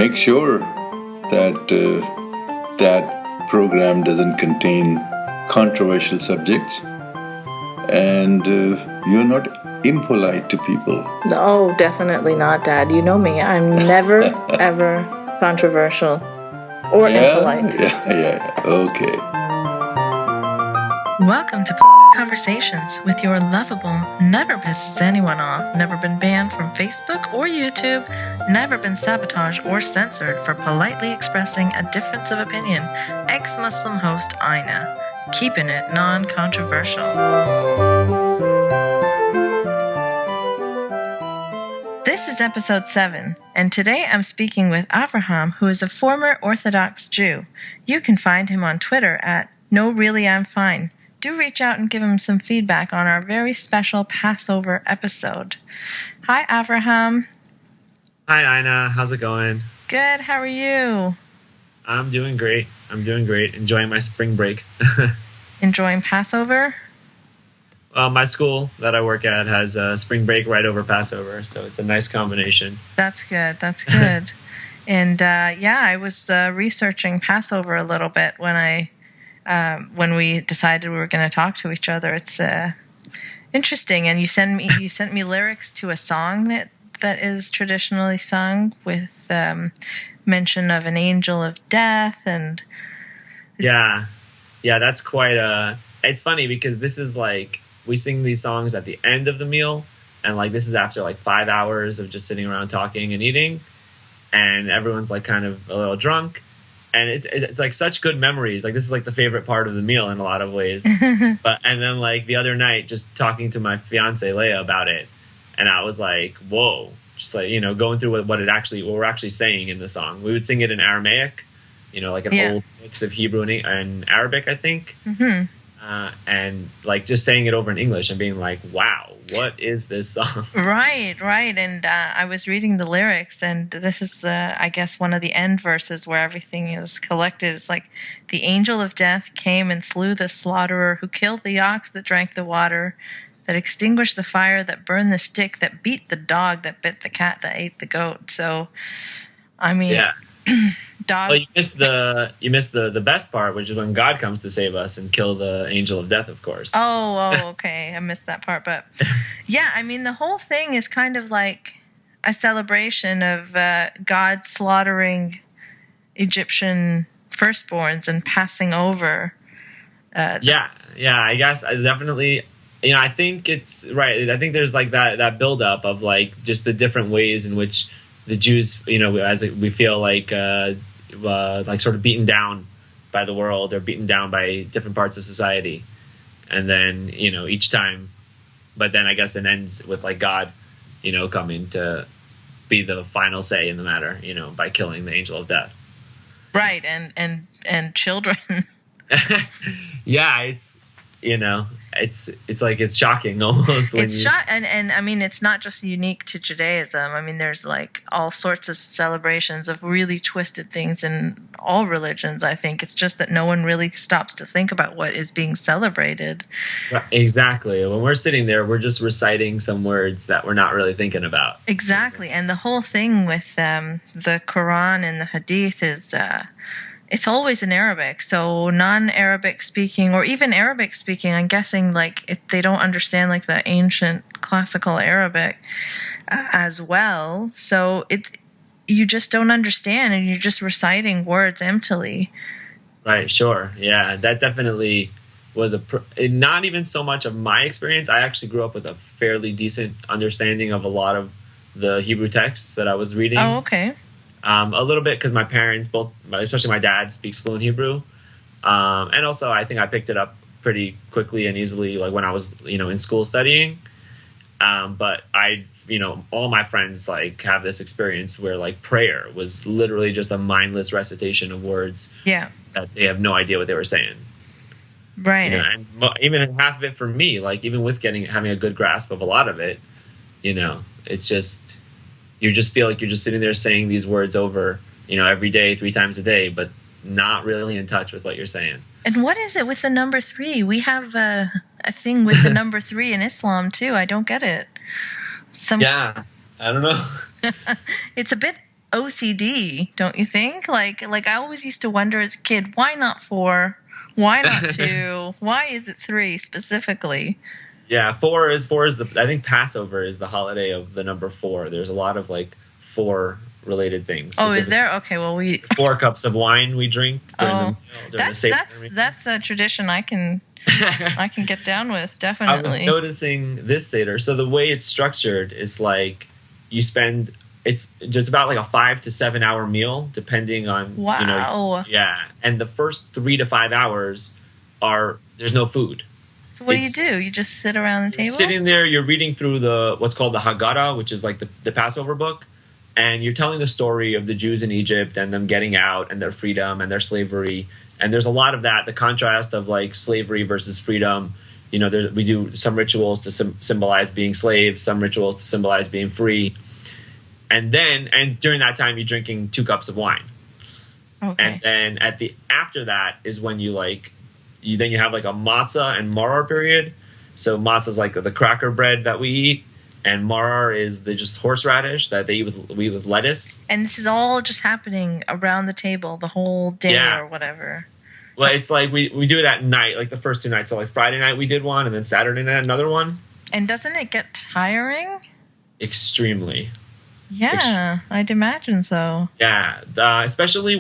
make sure that that program doesn't contain controversial subjects, and you're not impolite to people. No, definitely not, Dad. You know me. I'm never, ever controversial or impolite. Yeah. Okay. Welcome to Conversations with your lovable, never pisses anyone off, never been banned from Facebook or YouTube, never been sabotaged or censored for politely expressing a difference of opinion, ex-Muslim host Aina, keeping it non-controversial. This is episode 7, and today I'm speaking with Avraham, who is a former Orthodox Jew. You can find him on Twitter at NoReallyI'mFine. Do reach out and give him some feedback on our very special Passover episode. Hi, Avraham. Hi, Ina. How's it going? Good. How are you? I'm doing great. Enjoying my spring break. Enjoying Passover? Well, my school that I work at has a spring break right over Passover, so it's a nice combination. That's good. And I was researching Passover a little bit when we decided we were going to talk to each other. It's interesting, and you sent me lyrics to a song that is traditionally sung with mention of an angel of death, and yeah, that's quite it's funny because this is like we sing these songs at the end of the meal, and like this is after like 5 hours of just sitting around talking and eating, and everyone's like kind of a little drunk. And it's like such good memories. Like this is like the favorite part of the meal in a lot of ways. And then like the other night, just talking to my fiance Leah about it, and I was like, whoa! Just like going through what we're actually saying in the song. We would sing it in Aramaic, like an old mix of Hebrew and Arabic, I think. Mm-hmm. And like just saying it over in English and being like, wow, what is this song? Right. And I was reading the lyrics, and this is, I guess, one of the end verses where everything is collected. It's like, the angel of death came and slew the slaughterer, who killed the ox that drank the water, that extinguished the fire, that burned the stick, that beat the dog, that bit the cat, that ate the goat. So, I mean... Yeah. Well, you missed the best part, which is when God comes to save us and kill the angel of death, of course. Oh, okay. I missed that part. But yeah, I mean, the whole thing is kind of like a celebration of God slaughtering Egyptian firstborns and passing over. Yeah. I guess I definitely, I think it's right. I think there's like that buildup of like just the different ways in which the Jews, as we feel like sort of beaten down by the world or beaten down by different parts of society. And then, each time, but then I guess it ends with like God, coming to be the final say in the matter, by killing the angel of death. Right. And children. Yeah. It's like it's shocking almost. And I mean, it's not just unique to Judaism. I mean, there's like all sorts of celebrations of really twisted things in all religions. I think it's just that no one really stops to think about what is being celebrated. Right, exactly. When we're sitting there, we're just reciting some words that we're not really thinking about. Exactly. And the whole thing with the Quran and the Hadith is... it's always in Arabic, so non-Arabic speaking or even Arabic speaking, I'm guessing they don't understand like the ancient classical Arabic as well. So you just don't understand, and you're just reciting words emptily. Right. Sure. Yeah. That definitely was not even so much of my experience. I actually grew up with a fairly decent understanding of a lot of the Hebrew texts that I was reading. Oh, okay. A little bit because my parents, both, especially my dad, speaks fluent Hebrew. And also I think I picked it up pretty quickly and easily, like when I was, in school studying. But all my friends like have this experience where like prayer was literally just a mindless recitation of words. Yeah. That they have no idea what they were saying. Right. And even half of it for me, like even with having a good grasp of a lot of it, it's just... You just feel like you're just sitting there saying these words over, every day, 3 times a day, but not really in touch with what you're saying. And what is it with the number 3? We have a thing with the number 3 in Islam, too. I don't get it. Yeah, I don't know. It's a bit OCD, don't you think? Like I always used to wonder as a kid, why not 4? Why not 2? Why is it 3 specifically? Yeah, four is the. I think Passover is the holiday of the number 4. There's a lot of like 4 related things. Oh, is there? Okay, well 4 cups of wine we drink during the meal, during the Seder meal. That's a tradition I can get down with, definitely. I was noticing this Seder. So the way it's structured is like you spend. It's just about like a 5 to 7 hour meal, depending on. Wow. Yeah, and the first 3 to 5 hours there's no food. So what do? You just sit around the table? Sitting there, you're reading through what's called the Haggadah, which is like the Passover book, and you're telling the story of the Jews in Egypt and them getting out and their freedom and their slavery. And there's a lot of that, the contrast of like slavery versus freedom. We do some rituals to symbolize being slaves, some rituals to symbolize being free. And during that time, you're drinking 2 cups of wine. Okay. And then after that is when you have like a matzah and maror period. So matzah is like the cracker bread that we eat, and maror is the just horseradish that we eat with lettuce. And this is all just happening around the table the whole day or whatever. Well, it's like we do it at night, like the first 2 nights. So like Friday night we did one, and then Saturday night another one. And doesn't it get tiring? Extremely. Yeah, I'd imagine so. Yeah, especially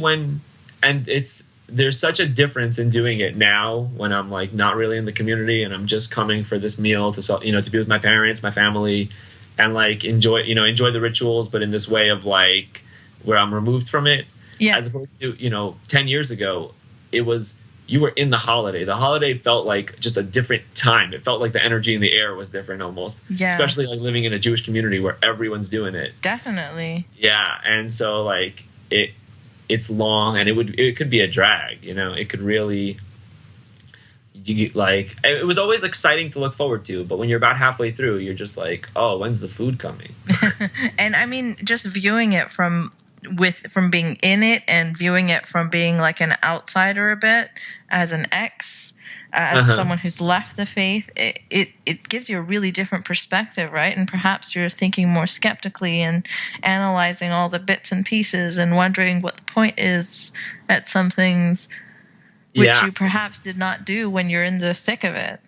there's such a difference in doing it now when I'm like not really in the community and I'm just coming for this meal to be with my parents, my family, and like enjoy the rituals, but in this way of like where I'm removed from it. Yeah. As opposed to 10 years ago, you were in the holiday. The holiday felt like just a different time. It felt like the energy in the air was different almost. Yeah. Especially like living in a Jewish community where everyone's doing it. Definitely. Yeah, and so like it's long and it could be a drag. It could really. It was always exciting to look forward to, but when you're about halfway through, you're just like, oh, when's the food coming? And I mean, just viewing it from being in it and viewing it from being like an outsider a bit as an as someone who's left the faith, it gives you a really different perspective, right? And perhaps you're thinking more skeptically and analyzing all the bits and pieces and wondering what the point is at some things which you perhaps did not do when you're in the thick of it.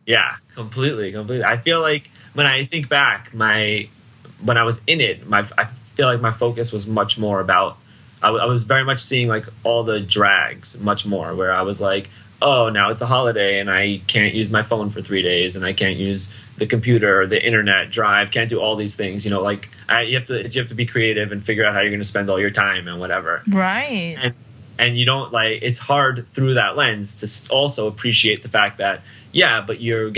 Yeah, completely. I feel like when I think back, when I was in it, I feel like my focus was much more about, I was very much seeing like all the drags much more, where I was like, oh, now it's a holiday and I can't use my phone for 3 days and I can't use the computer, the internet, drive, can't do all these things. You have to be creative and figure out how you're going to spend all your time and whatever. Right. And you don't it's hard through that lens to also appreciate the fact that, but you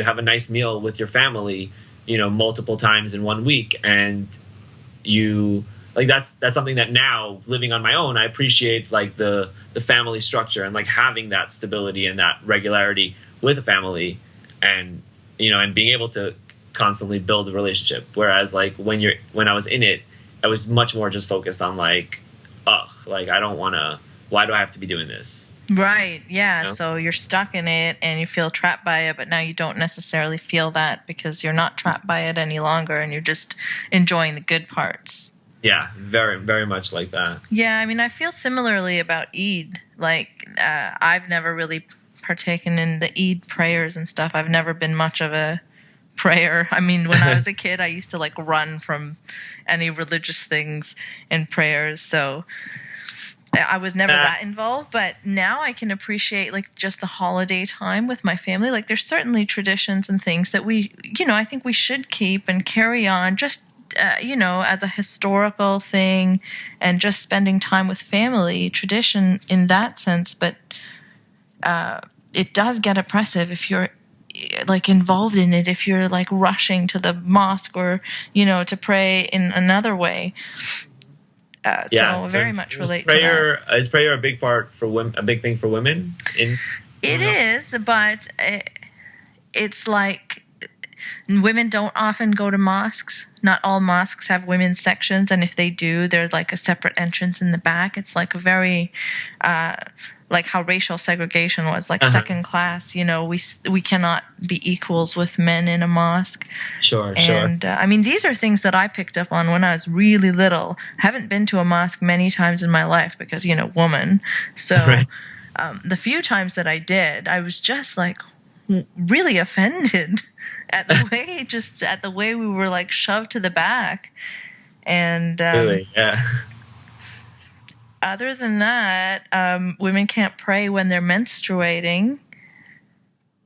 have a nice meal with your family, multiple times in 1 week, and you that's something that now living on my own, I appreciate like the family structure and like having that stability and that regularity with a family, and and being able to constantly build a relationship. Whereas like when I was in it, I was much more just focused on like, I don't want to. Why do I have to be doing this? Right. Yeah. So you're stuck in it and you feel trapped by it, but now you don't necessarily feel that because you're not trapped by it any longer and you're just enjoying the good parts. Yeah, very, very much like that. Yeah. I mean, I feel similarly about Eid. Like, I've never really partaken in the Eid prayers and stuff. I've never been much of a prayer. I mean, when I was a kid, I used to like run from any religious things and prayers. So I was never that involved, but now I can appreciate like just the holiday time with my family. Like there's certainly traditions and things that I think we should keep and carry on just, as a historical thing and just spending time with family, tradition in that sense. But it does get oppressive if you're like involved in it, if you're like rushing to the mosque or, to pray in another way. So very much relate to that. Is prayer a big part for women? A big thing for women? It is, but it's like women don't often go to mosques. Not all mosques have women's sections, and if they do, there's like a separate entrance in the back. It's like a very, like how racial segregation was, like second class. You know, we cannot be equals with men in a mosque. Sure. And I mean, these are things that I picked up on when I was really little. I haven't been to a mosque many times in my life because, you know, woman. So Right. The few times that I did, I was just like really offended at the way we were like shoved to the back. And Really, yeah. other than that, women can't pray when they're menstruating.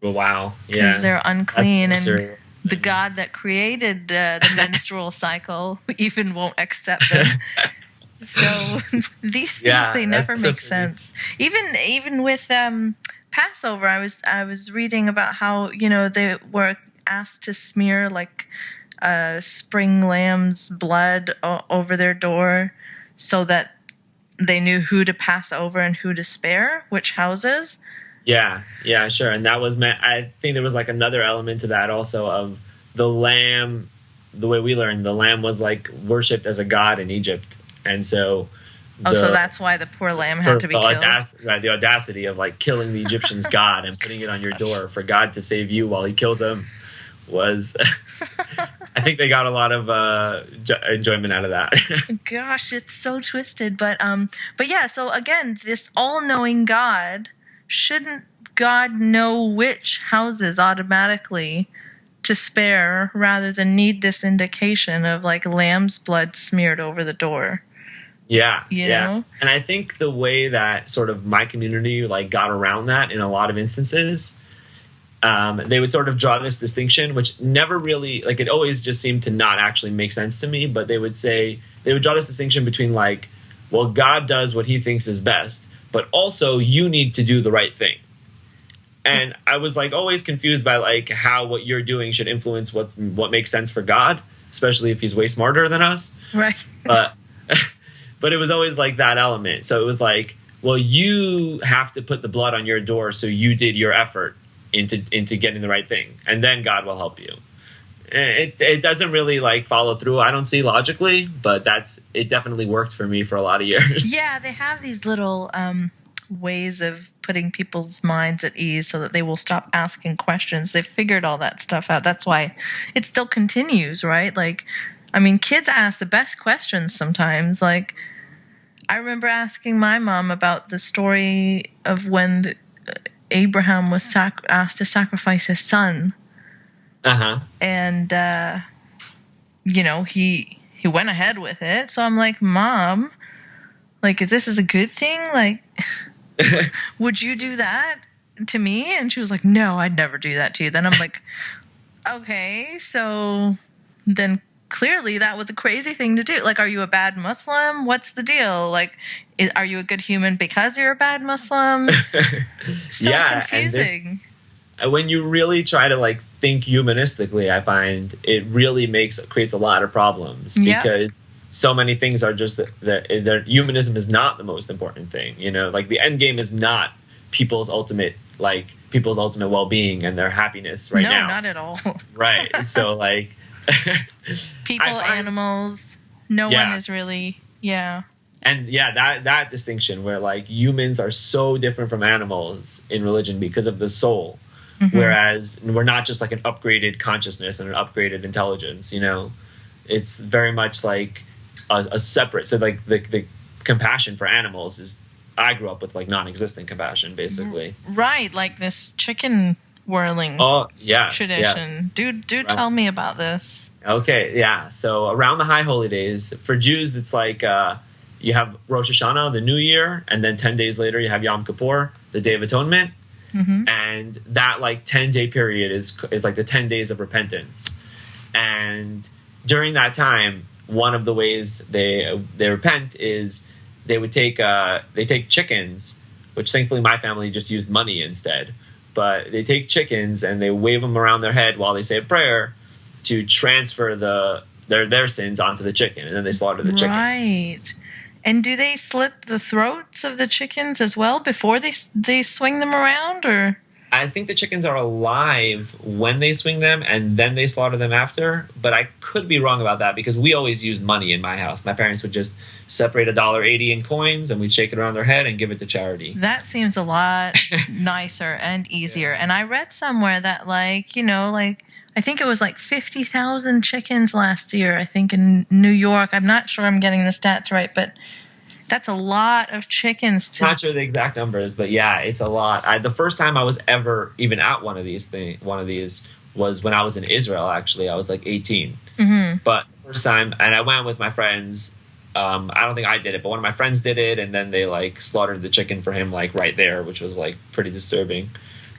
Well, wow. Yeah. Because they're unclean, That's and serious. the God that created the menstrual cycle even won't accept them. So these things, they never that's make so sense. Even with Passover, I was reading about how, you know, they were asked to smear like spring lamb's blood over their door so that they knew who to pass over and who to spare, which houses. Yeah, sure. And that was meant, I think there was like another element to that also of the lamb. The way we learned, the lamb was like worshipped as a god in Egypt. And so so that's why the poor lamb had to be killed. The audacity of like killing the Egyptian's god and putting it on your door for God to save you while he kills him was, I think they got a lot of enjoyment out of that. Gosh, it's so twisted. But yeah, so again, this all-knowing God, shouldn't God know which houses automatically to spare rather than need this indication of like lamb's blood smeared over the door? Yeah, you know? And I think the way that sort of my community like got around that in a lot of instances, they would sort of draw this distinction, which never really, like, it always just seemed to not actually make sense to me. But they would draw this distinction between like, well, God does what he thinks is best, but also you need to do the right thing. And I was like always confused by like how what you're doing should influence what makes sense for God, especially if he's way smarter than us. Right. But it was always like that element. So it was like, well, you have to put the blood on your door, so you did your effort into getting the right thing, and then God will help you. It doesn't really like follow through, I don't see, logically, but it definitely worked for me for a lot of years. Yeah, they have these little ways of putting people's minds at ease so that they will stop asking questions. They've figured all that stuff out. That's why it still continues, right? Like, I mean, kids ask the best questions sometimes. Like, I remember asking my mom about the story of when Abraham was asked to sacrifice his son. And, you know, he went ahead with it. So I'm like, Mom, like, this is a good thing? Like, would you do that to me? And she was like, no, I'd never do that to you. Then I'm like, okay, so then clearly that was a crazy thing to do. Like, are you a bad Muslim? What's the deal? Like, are you a good human because you're a bad Muslim? So confusing. And when you really try to like think humanistically, I find it really creates a lot of problems because so many things are just that humanism is not the most important thing. You know, like the end game is not people's ultimate well-being and their happiness now. No, not at all. Right. So like people, animals, no one is really, And that distinction where like humans are so different from animals in religion because of the soul, whereas we're not just like an upgraded consciousness and an upgraded intelligence, you know, it's very much like a separate. So like the compassion for animals is, I grew up with like non-existent compassion, basically. Right, like this chicken whirling tradition. Yes. Do tell me about this. Okay, yeah. So around the High Holy Days, for Jews, it's like you have Rosh Hashanah, the New Year, and then 10 days later you have Yom Kippur, the Day of Atonement. And that like 10-day period is like the 10 days of repentance. And during that time, one of the ways they repent is they take chickens, which thankfully my family just used money instead. But they take chickens and they wave them around their head while they say a prayer to transfer their sins onto the chicken, and then they slaughter the chicken. Right. And do they slit the throats of the chickens as well before they swing them around, or? I think the chickens are alive when they swing them and then they slaughter them after. But I could be wrong about that because we always used money in my house. My parents would just separate $1.80 in coins and we'd shake it around their head and give it to charity. That seems a lot nicer and easier. And I read somewhere that, like, you know, like, I think it was like 50,000 chickens last year, I think, in New York. I'm not sure I'm getting the stats right, but that's a lot of chickens. I'm not sure the exact numbers, but yeah, it's a lot. The first time I was ever even at one of these was when I was in Israel, actually. I was like 18. Mm-hmm. But first time, and I went with my friends. I don't think I did it, but one of my friends did it, and then they like slaughtered the chicken for him like right there, which was like pretty disturbing.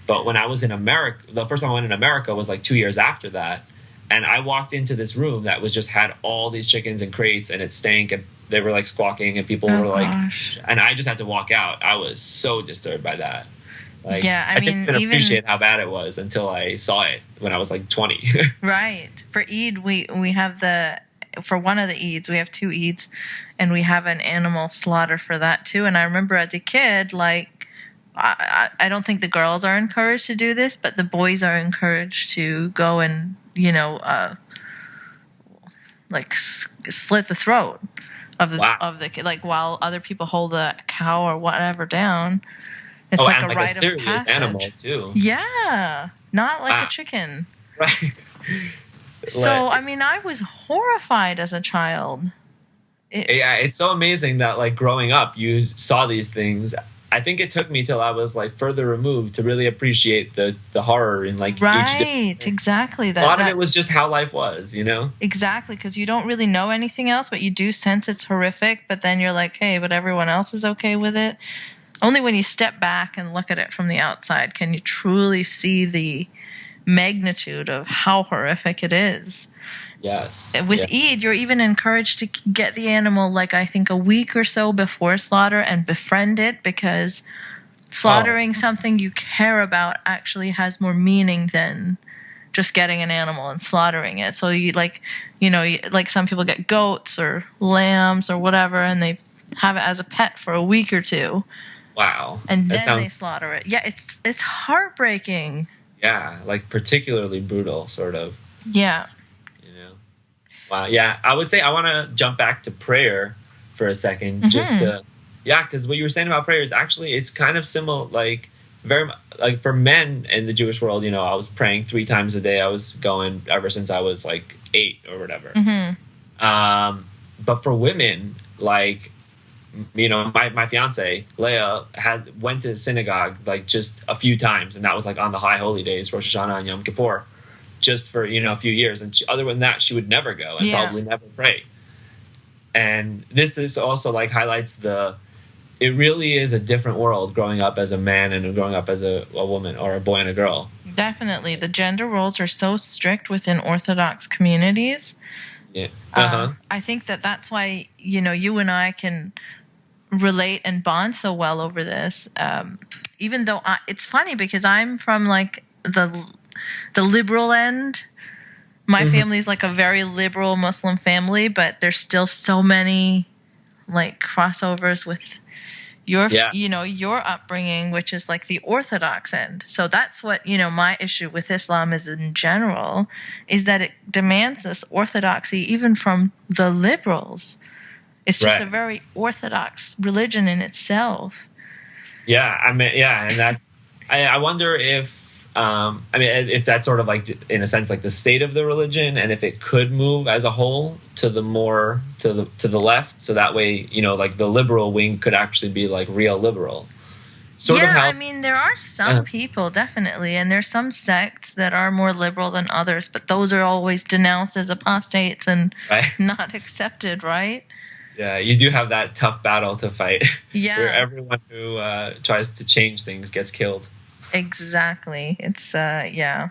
But when I was in America, the first time I went in America was like 2 years after that. And I walked into this room that was just had all these chickens in crates and it stank and they were like squawking and people were like, and I just had to walk out. I was so disturbed by that. Like, yeah, I mean, didn't appreciate how bad it was until I saw it when I was like 20. Right. For Eid, we have for one of the Eids, we have 2 Eids, and we have an animal slaughter for that too. And I remember as a kid, like, I don't think the girls are encouraged to do this, but the boys are encouraged to go and, you know, like slit the throat of the kid, like while other people hold the cow or whatever down. It's like a rite of serious passage. Animal too. Yeah, not like a chicken. Right. So I mean, I was horrified as a child. Yeah, it's so amazing that like growing up, you saw these things. I think it took me till I was like further removed to really appreciate the horror in like right, exactly. A lot of it was just how life was, you know? Exactly, because you don't really know anything else, but you do sense it's horrific. But then you're like, hey, but everyone else is okay with it. Only when you step back and look at it from the outside can you truly see the magnitude of how horrific it is. Yes. With Eid, you're even encouraged to get the animal, like, I think a week or so before slaughter and befriend it, because slaughtering something you care about actually has more meaning than just getting an animal and slaughtering it. So you like some people get goats or lambs or whatever, and they have it as a pet for a week or 2. Wow. And then they slaughter it. Yeah, it's heartbreaking. Yeah, like particularly brutal, sort of. Yeah. Wow. Yeah, I would say I want to jump back to prayer for a second, just to, because what you were saying about prayer is actually, it's kind of similar, like very, like for men in the Jewish world, you know, I was praying 3 times a day. I was going ever since I was like 8 or whatever. But for women, like, you know, my fiance Leah went to synagogue like just a few times, and that was like on the high holy days, Rosh Hashanah and Yom Kippur, just for, you know, a few years. And other than that, she would never go and probably never pray. And this is also like highlights it really is a different world growing up as a man and growing up as a woman, or a boy and a girl. Definitely. The gender roles are so strict within Orthodox communities. Yeah. I think that's why, you know, you and I can relate and bond so well over this. Even though it's funny because I'm from like the liberal end. My family is like a very liberal Muslim family, but there's still so many like crossovers with your upbringing, which is like the Orthodox end. So that's what, you know, my issue with Islam is in general, is that it demands this orthodoxy even from the liberals. It's just a very orthodox religion in itself. Yeah, I mean, and that I wonder if if that's sort of like, in a sense, like the state of the religion, and if it could move as a whole to the more to the left, so that way, you know, like the liberal wing could actually be like real liberal. I mean, there are some people, definitely, and there's some sects that are more liberal than others, but those are always denounced as apostates and not accepted, right? Yeah, you do have that tough battle to fight. Yeah. Where everyone who tries to change things gets killed. Exactly. It's, Yeah,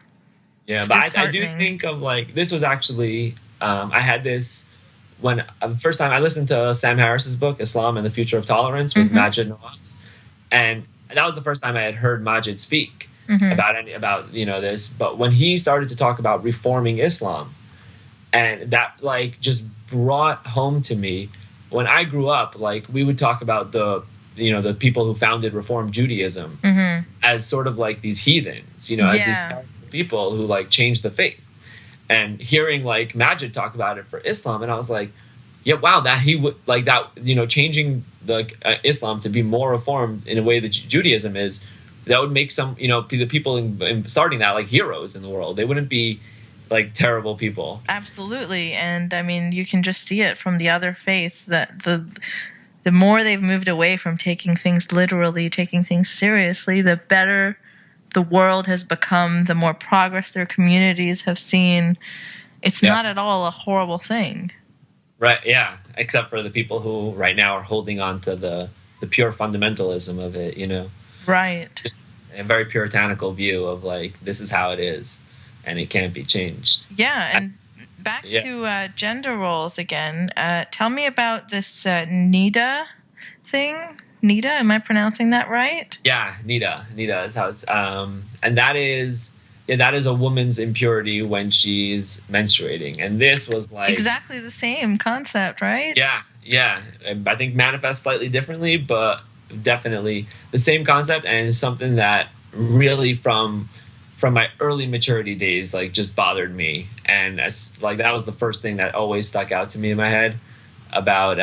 it's but I do think of like, this was actually, I had this when the first time I listened to Sam Harris's book, Islam and the Future of Tolerance, with Majid Nawaz. And that was the first time I had heard Majid speak about, you know, this. But when he started to talk about reforming Islam, and that like just brought home to me, when I grew up, like we would talk about the people who founded Reform Judaism as sort of like these heathens, you know, as these Yeah. people who like changed the faith. And hearing like Majid talk about it for Islam, and I was like, yeah, wow, that he would like that, you know, changing the Islam to be more reformed in a way that Judaism is, that would make some, you know, the people in starting that like heroes in the world. They wouldn't be like terrible people. Absolutely. And I mean, you can just see it from the other faiths that the more they've moved away from taking things literally, taking things seriously, the better the world has become, the more progress their communities have seen. It's not at all a horrible thing. Right, yeah, except for the people who right now are holding on to the pure fundamentalism of it, you know. Right. Just a very puritanical view of like, this is how it is and it can't be changed. Yeah, and back to gender roles again. Tell me about this Nida thing. Nida, am I pronouncing that right? Yeah, Nida is how it's, and that is a woman's impurity when she's menstruating. And this was like exactly the same concept, right? Yeah. I think manifests slightly differently, but definitely the same concept, and it's something that really from my early maturity days like just bothered me. And as like that was the first thing that always stuck out to me in my head about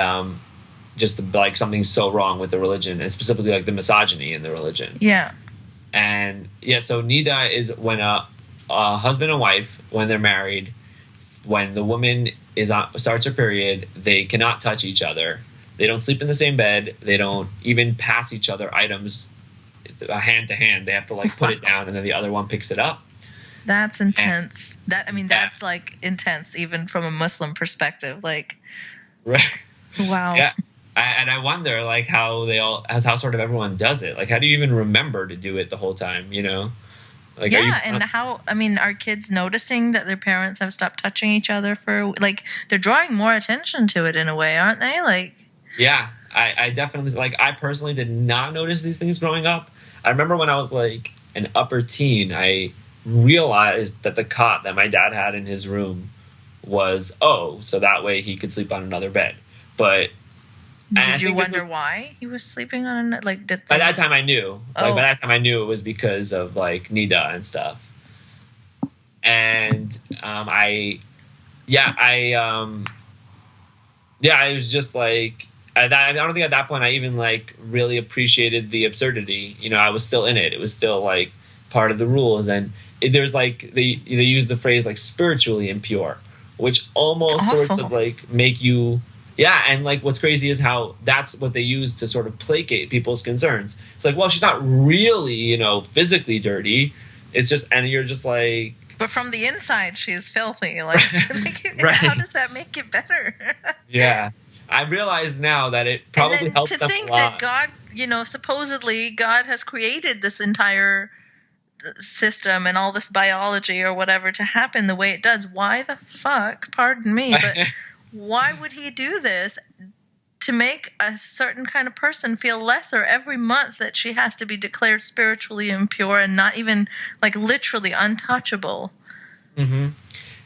just like something so wrong with the religion, and specifically like the misogyny in the religion. Yeah. And yeah, so Nida is when a husband and wife, when they're married, when the woman starts her period, they cannot touch each other. They don't sleep in the same bed. They don't even pass each other items hand to hand. They have to like put it down, and then the other one picks it up. That's intense. That's like intense even from a Muslim perspective. Like, right. Wow. Yeah. And I wonder, like, how sort of everyone does it. Like, how do you even remember to do it the whole time, you know? Like, and how, I mean, are kids noticing that their parents have stopped touching each other for, like, they're drawing more attention to it in a way, aren't they? Like, yeah, I definitely, like, I personally did not notice these things growing up. I remember when I was, like, an upper teen, I realized that the cot that my dad had in his room was, so that way he could sleep on another bed. But did you wonder why he was sleeping on a, like, by that time I knew. Like, by that time I knew it was because of, like, Nida and stuff. And I was just like, I don't think at that point I even, like, really appreciated the absurdity. You know, I was still in it. It was still, like, part of the rules. And there's, like, they use the phrase, like, spiritually impure, which almost sorts of, like, make you... Yeah, and like what's crazy is how that's what they use to sort of placate people's concerns. It's like, well, she's not really, you know, physically dirty. It's just, and you're just like... But from the inside, she is filthy. Like, right. How does that make it better? Yeah. I realize now that it probably helps them a lot. To think that God, you know, supposedly God has created this entire system and all this biology or whatever to happen the way it does. Why the fuck, pardon me, but... Why would he do this to make a certain kind of person feel lesser every month that she has to be declared spiritually impure and not even like literally untouchable? Mm-hmm.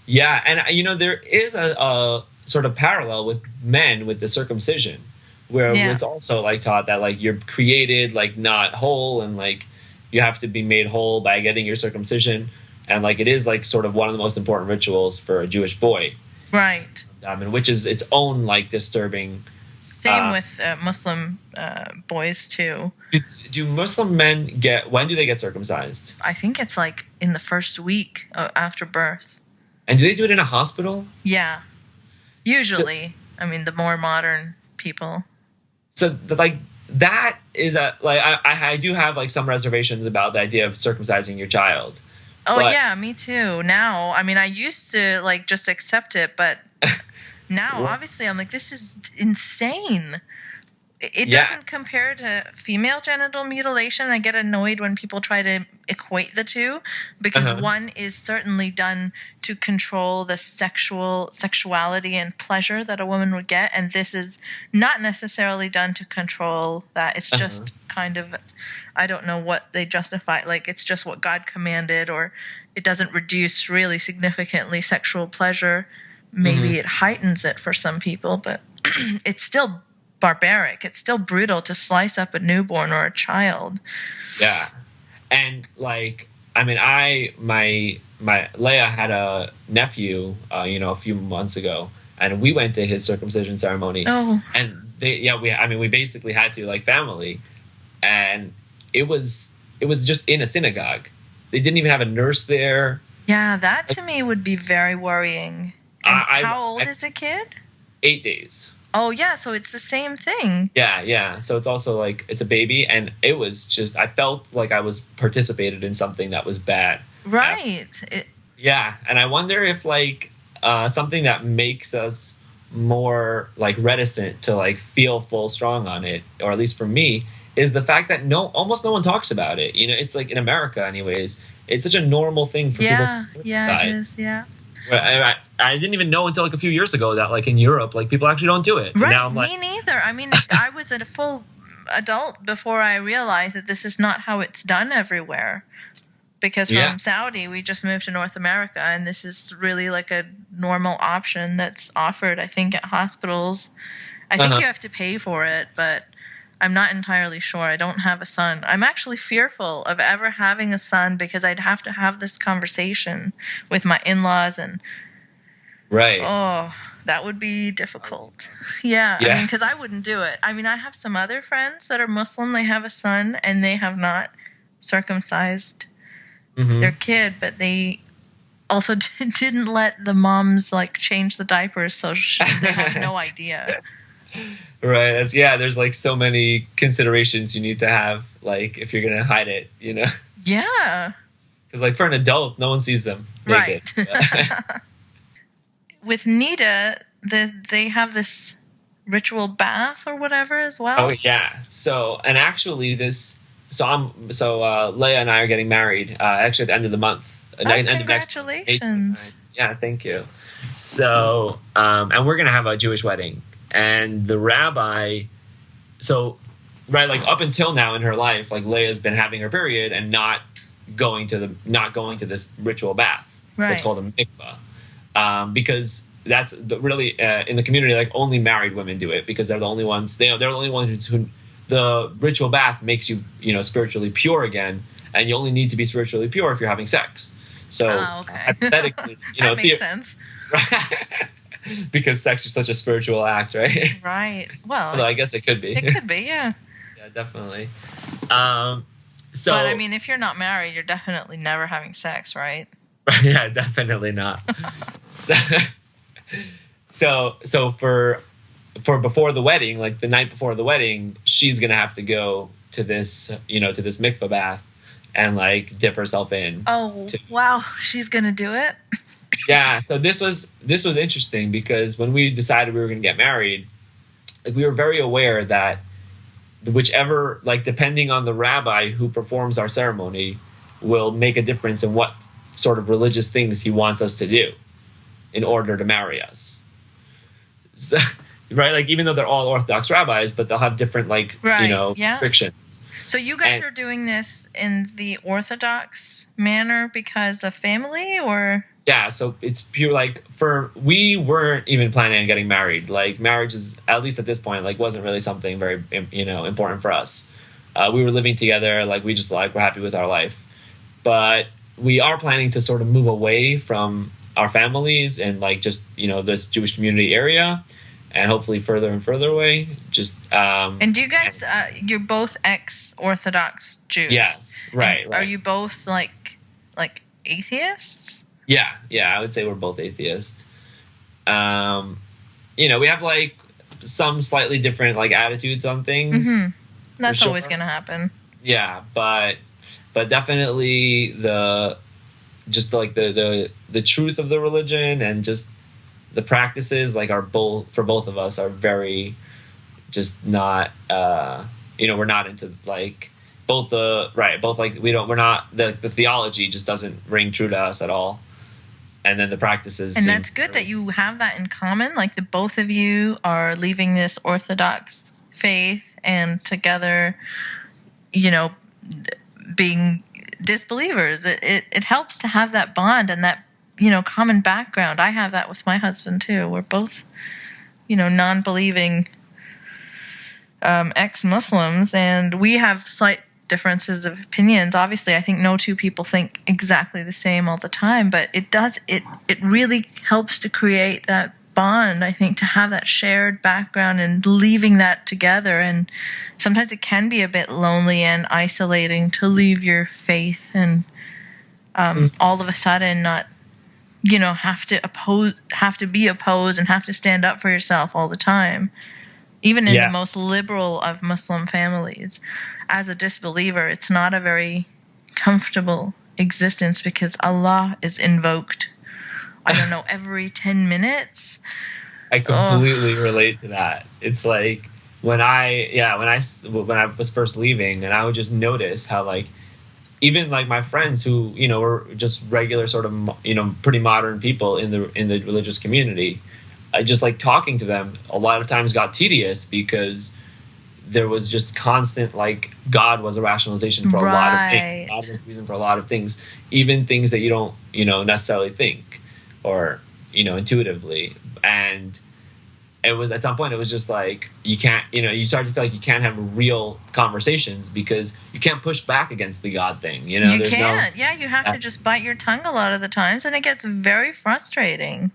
Yeah, and you know there is a sort of parallel with men with the circumcision, where it's also like taught that like you're created like not whole, and like you have to be made whole by getting your circumcision, and like it is like sort of one of the most important rituals for a Jewish boy. Right. And which is its own like disturbing. Same with Muslim boys too. Do Muslim men when do they get circumcised? I think it's like in the first week after birth. And do they do it in a hospital? Yeah. Usually. I mean, the more modern people. So like that is I do have like some reservations about the idea of circumcising your child. Oh, yeah, me too. Now, I mean, I used to, like, just accept it, but now, obviously, I'm like, this is insane. It doesn't compare to female genital mutilation. I get annoyed when people try to equate the two, because one is certainly done to control the sexuality and pleasure that a woman would get, and this is not necessarily done to control that. It's just kind of, I don't know what they justify. Like, it's just what God commanded, or it doesn't reduce really significantly sexual pleasure. Maybe it heightens it for some people, but it's still barbaric. It's still brutal to slice up a newborn or a child. Yeah. And like, I mean, my Leia had a nephew, a few months ago, and we went to his circumcision ceremony. Oh. And we basically had to, like, family, and it was just in a synagogue. They didn't even have a nurse there. Yeah, that to me would be very worrying. And how old is the kid? 8 days. Oh, yeah, so it's the same thing. Yeah. So it's also like, it's a baby, and it was just, I felt like I was participated in something that was bad. Right. Yeah, and I wonder if, like, something that makes us more, like, reticent to, like, feel full strong on it, or at least for me, is the fact that almost no one talks about it. You know, it's like in America, anyways, it's such a normal thing for people to circumcise. Yeah, it is, yeah. I didn't even know until like a few years ago that, like, in Europe, like, people actually don't do it. Right, now I'm me neither. I mean, I was a full adult before I realized that this is not how it's done everywhere. Because from Saudi, we just moved to North America, and this is really like a normal option that's offered, I think, at hospitals. I think you have to pay for it, but I'm not entirely sure. I don't have a son. I'm actually fearful of ever having a son because I'd have to have this conversation with my in-laws, and oh, that would be difficult. Yeah. I mean, because I wouldn't do it. I mean, I have some other friends that are Muslim. They have a son, and they have not circumcised their kid, but they also didn't let the moms, like, change the diapers, so they have no idea. Right. There's, like, so many considerations you need to have, like, if you're gonna hide it, you know. Yeah. Because, like, for an adult, no one sees them naked. Right. With Nita, they have this ritual bath or whatever as well. Oh yeah. So, and actually Leia and I are getting married actually at the end of the month. Congratulations. Yeah, thank you. So, and we're gonna have a Jewish wedding, and the rabbi. So, right, like, up until now in her life, like, Leia's been having her period and not going to this ritual bath. Right. It's called a mikvah, because that's really in the community, like, only married women do it because they're the only ones. They're the only ones who the ritual bath makes you, spiritually pure again, and you only need to be spiritually pure if you're having sex. So hypothetically, that makes sense. Right? Because sex is such a spiritual act, right? Right. Well, although I guess it could be. It could be, yeah. Yeah, definitely. But I mean, if you're not married, you're definitely never having sex, right? Yeah, definitely not. So for before the wedding, like the night before the wedding, she's gonna have to go to this, to this mikvah bath and, like, dip herself in. Oh, wow. She's gonna do it? Yeah. So this was interesting because when we decided we were gonna get married, like, we were very aware that whichever, like, depending on the rabbi who performs our ceremony will make a difference in what sort of religious things he wants us to do in order to marry us. So, right? Like, even though they're all Orthodox rabbis, but they'll have different, like, restrictions. So you guys are doing this in the Orthodox manner because of family, or? Yeah, so it's pure, like, we weren't even planning on getting married. Like, marriage is, at least at this point, like, wasn't really something very, important for us. We were living together, like, we just, like, we're happy with our life. But we are planning to sort of move away from our families and, like, just, this Jewish community area, and hopefully further and further away. Just and do you guys you're both ex-orthodox Jews? Yes, right. Are you both like atheists? Yeah, I would say we're both atheists. We have, like, some slightly different, like, attitudes on things. That's always going to happen. Yeah, but definitely the truth of the religion and just the practices, like, are both, for both of us, are very just not we're not into, like, we're not, the theology just doesn't ring true to us at all. And then the practices. And that's good that you have that in common. Like, the both of you are leaving this Orthodox faith and together, being disbelievers. It helps to have that bond and that, common background. I have that with my husband too. We're both, non-believing ex-Muslims, and we have differences of opinions. Obviously, I think no two people think exactly the same all the time, but it really helps to create that bond, I think, to have that shared background and leaving that together. And sometimes it can be a bit lonely and isolating to leave your faith and all of a sudden not, have to be opposed and have to stand up for yourself all the time. Even in the most liberal of Muslim families, as a disbeliever, it's not a very comfortable existence because Allah is invoked, I don't know, every 10 minutes. I completely relate to that. It's like when I was first leaving, and I would just notice how, like, even like my friends who, were just regular sort of, pretty modern people in the religious community, I just, like, talking to them a lot of times got tedious because there was just constant, like, God was a rationalization for a lot of things. God was the reason for a lot of things, even things that you don't, necessarily think or, intuitively. And it was, at some point, it was just like, you can't, you start to feel like you can't have real conversations because you can't push back against the God thing. You can't. You have to just bite your tongue a lot of the times, and it gets very frustrating.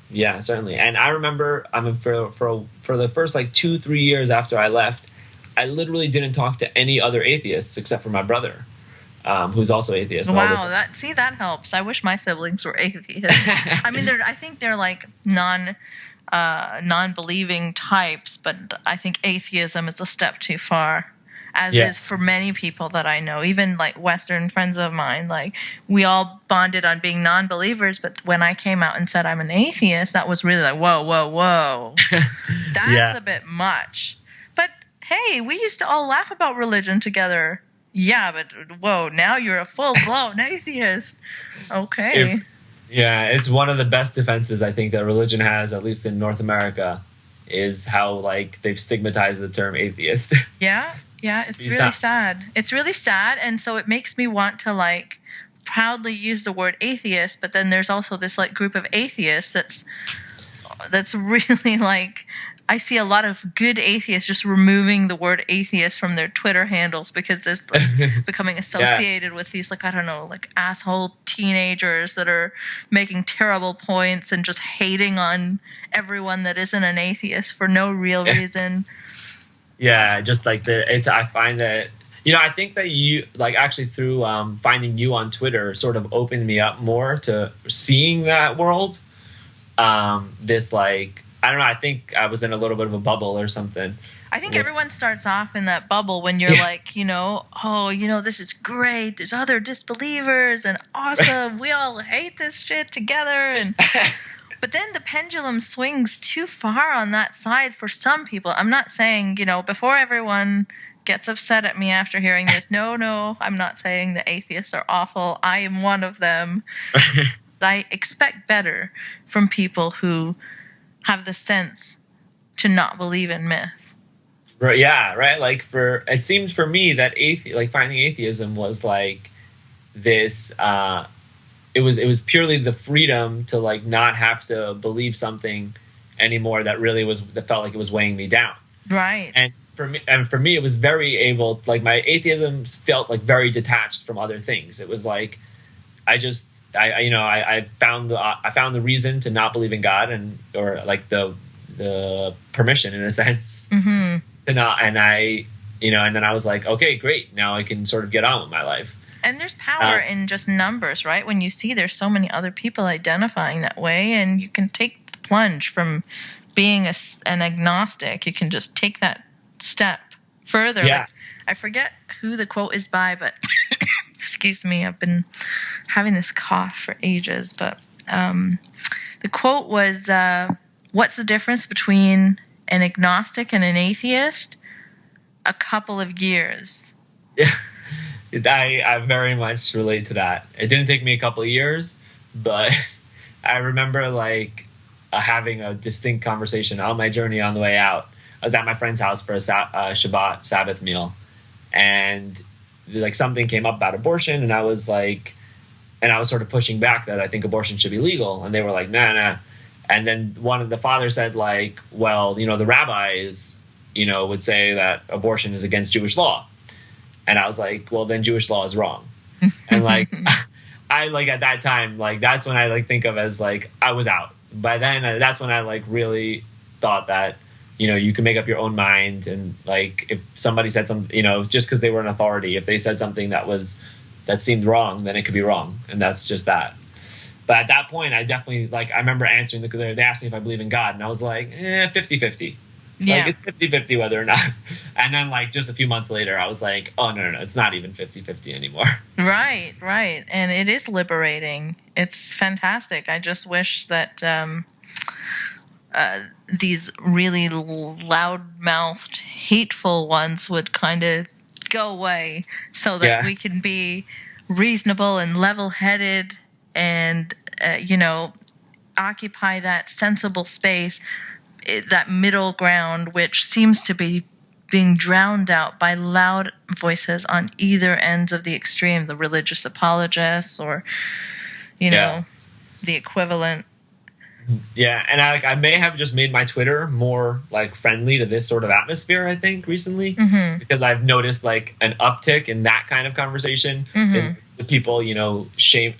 Yeah, certainly. And I remember, for the first, like, 2-3 years after I left, I literally didn't talk to any other atheists except for my brother, who's also atheist. Wow, that helps. I wish my siblings were atheists. I mean, I think they're like non-believing types, but I think atheism is a step too far. As is for many people that I know, even like Western friends of mine. Like, we all bonded on being non-believers, but when I came out and said I'm an atheist, that was really like, whoa. That's a bit much. But hey, we used to all laugh about religion together. Yeah, but whoa, now you're a full-blown atheist. Okay. It's one of the best defenses I think that religion has, at least in North America, is how, like, they've stigmatized the term atheist. Yeah, it's really sad. It's really sad, and so it makes me want to, like, proudly use the word atheist, but then there's also this, like, group of atheists that's really, like, I see a lot of good atheists just removing the word atheist from their Twitter handles because it's, like, becoming associated with these, like, I don't know, like, asshole teenagers that are making terrible points and just hating on everyone that isn't an atheist for no real reason. Yeah, just like I find that, I think that you, like, actually through finding you on Twitter sort of opened me up more to seeing that world. This, like, I don't know, I think I was in a little bit of a bubble or something. I think everyone starts off in that bubble when you're like, this is great. There's other disbelievers and awesome. We all hate this shit together. And but then the pendulum swings too far on that side for some people. I'm not saying, before everyone gets upset at me after hearing this, no, I'm not saying the atheists are awful. I am one of them. I expect better from people who have the sense to not believe in myth. Right, yeah, right. Like, it seemed for me that finding atheism was like this. It was purely the freedom to, like, not have to believe something anymore that felt like it was weighing me down. Right. And for me, it was very able. Like, my atheism felt like very detached from other things. It was like I found the reason to not believe in God or like the permission, in a sense, to not. And and then I was like, okay, great. Now I can sort of get on with my life. And there's power in just numbers, right? When you see there's so many other people identifying that way, and you can take the plunge from being an agnostic. You can just take that step further. Yeah. Like, I forget who the quote is by, but excuse me, I've been having this cough for ages. But the quote was, what's the difference between an agnostic and an atheist? A couple of years. Yeah. I very much relate to that. It didn't take me a couple of years, but I remember, like, having a distinct conversation on my journey on the way out. I was at my friend's house for a Shabbat Sabbath meal, and, like, something came up about abortion, and I was sort of pushing back that I think abortion should be legal, and they were like, nah. And then the father said, like, well, the rabbis, would say that abortion is against Jewish law. And I was like, well, then Jewish law is wrong. And like, I like at that time, like that's when I like think of as like I was out. By then, that's when I like really thought that, you know, you can make up your own mind. And like if somebody said something, you know, just because they were an authority, if they said something that seemed wrong, then it could be wrong. And that's just that. But at that point, I definitely, like, I remember answering, they asked me if I believe in God, and I was like, 50-50. Yeah. Like, it's 50-50 whether or not. And then, like, just a few months later, I was like, oh, no, it's not even 50-50 anymore. Right. And it is liberating. It's fantastic. I just wish that these really loud-mouthed, hateful ones would kind of go away so that we can be reasonable and level-headed and, you know, occupy that sensible space, that middle ground, which seems to be being drowned out by loud voices on either ends of the extreme, the religious apologists or, you know, the equivalent. Yeah, and I may have just made my Twitter more like friendly to this sort of atmosphere, I think, recently, because I've noticed like an uptick in that kind of conversation. In the people, you know,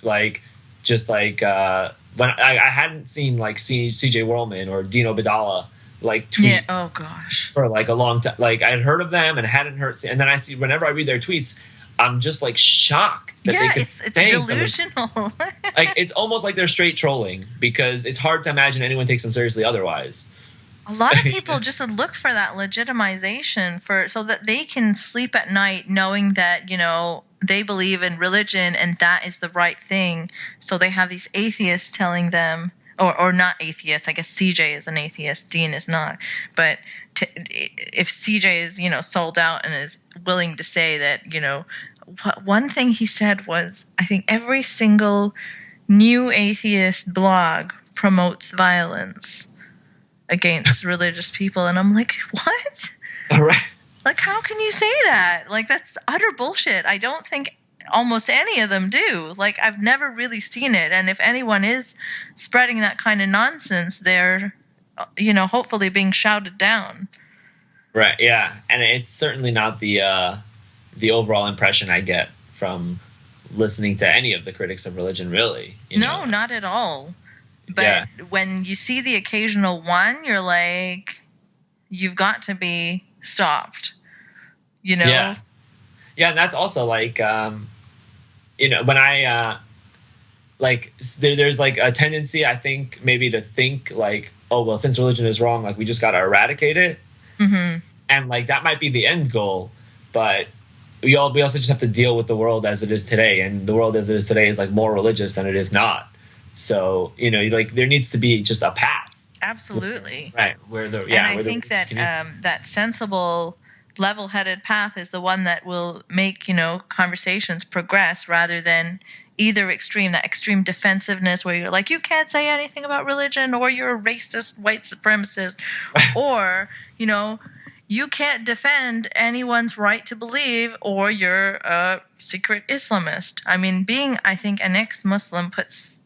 like just like when I hadn't seen like CJ Whirlman or Dino Badala like tweet. Yeah. Oh gosh. For like a long time, like I had heard of them and hadn't heard, and then I see whenever I read their tweets, I'm just like shocked that they could say it's delusional. like it's almost like they're straight trolling, because it's hard to imagine anyone takes them seriously otherwise. A lot of people just look for that legitimization so that they can sleep at night knowing that, you know, they believe in religion and that is the right thing. So they have these atheists telling them, or not atheists. I guess CJ is an atheist. Dean is not. But if CJ is, you know, sold out and is willing to say that, you know, one thing he said was, I think every single new atheist blog promotes violence against religious people. And I'm like, what? All right. Like, how can you say that? Like, that's utter bullshit. I don't think almost any of them do. Like, I've never really seen it. And if anyone is spreading that kind of nonsense, they're, you know, hopefully being shouted down. Right. Yeah. And it's certainly not the overall impression I get from listening to any of the critics of religion, really. No, not at all. But when you see the occasional one, you're like, you've got to be stopped, you know? Yeah. Yeah. And that's also like, you know, when I, like, there's like a tendency, I think, maybe to think like, oh, well, since religion is wrong, like we just got to eradicate it. And like, that might be the end goal, but we also just have to deal with the world as it is today. And the world as it is today is like more religious than it is not. So, you know, like there needs to be just a path. Absolutely. Right. I think that that sensible, level-headed path is the one that will make, you know, conversations progress rather than either extreme, that extreme defensiveness where you're like, you can't say anything about religion, or you're a racist white supremacist, or, you know, you can't defend anyone's right to believe, or you're a secret Islamist. I mean, being, I think, an ex-Muslim puts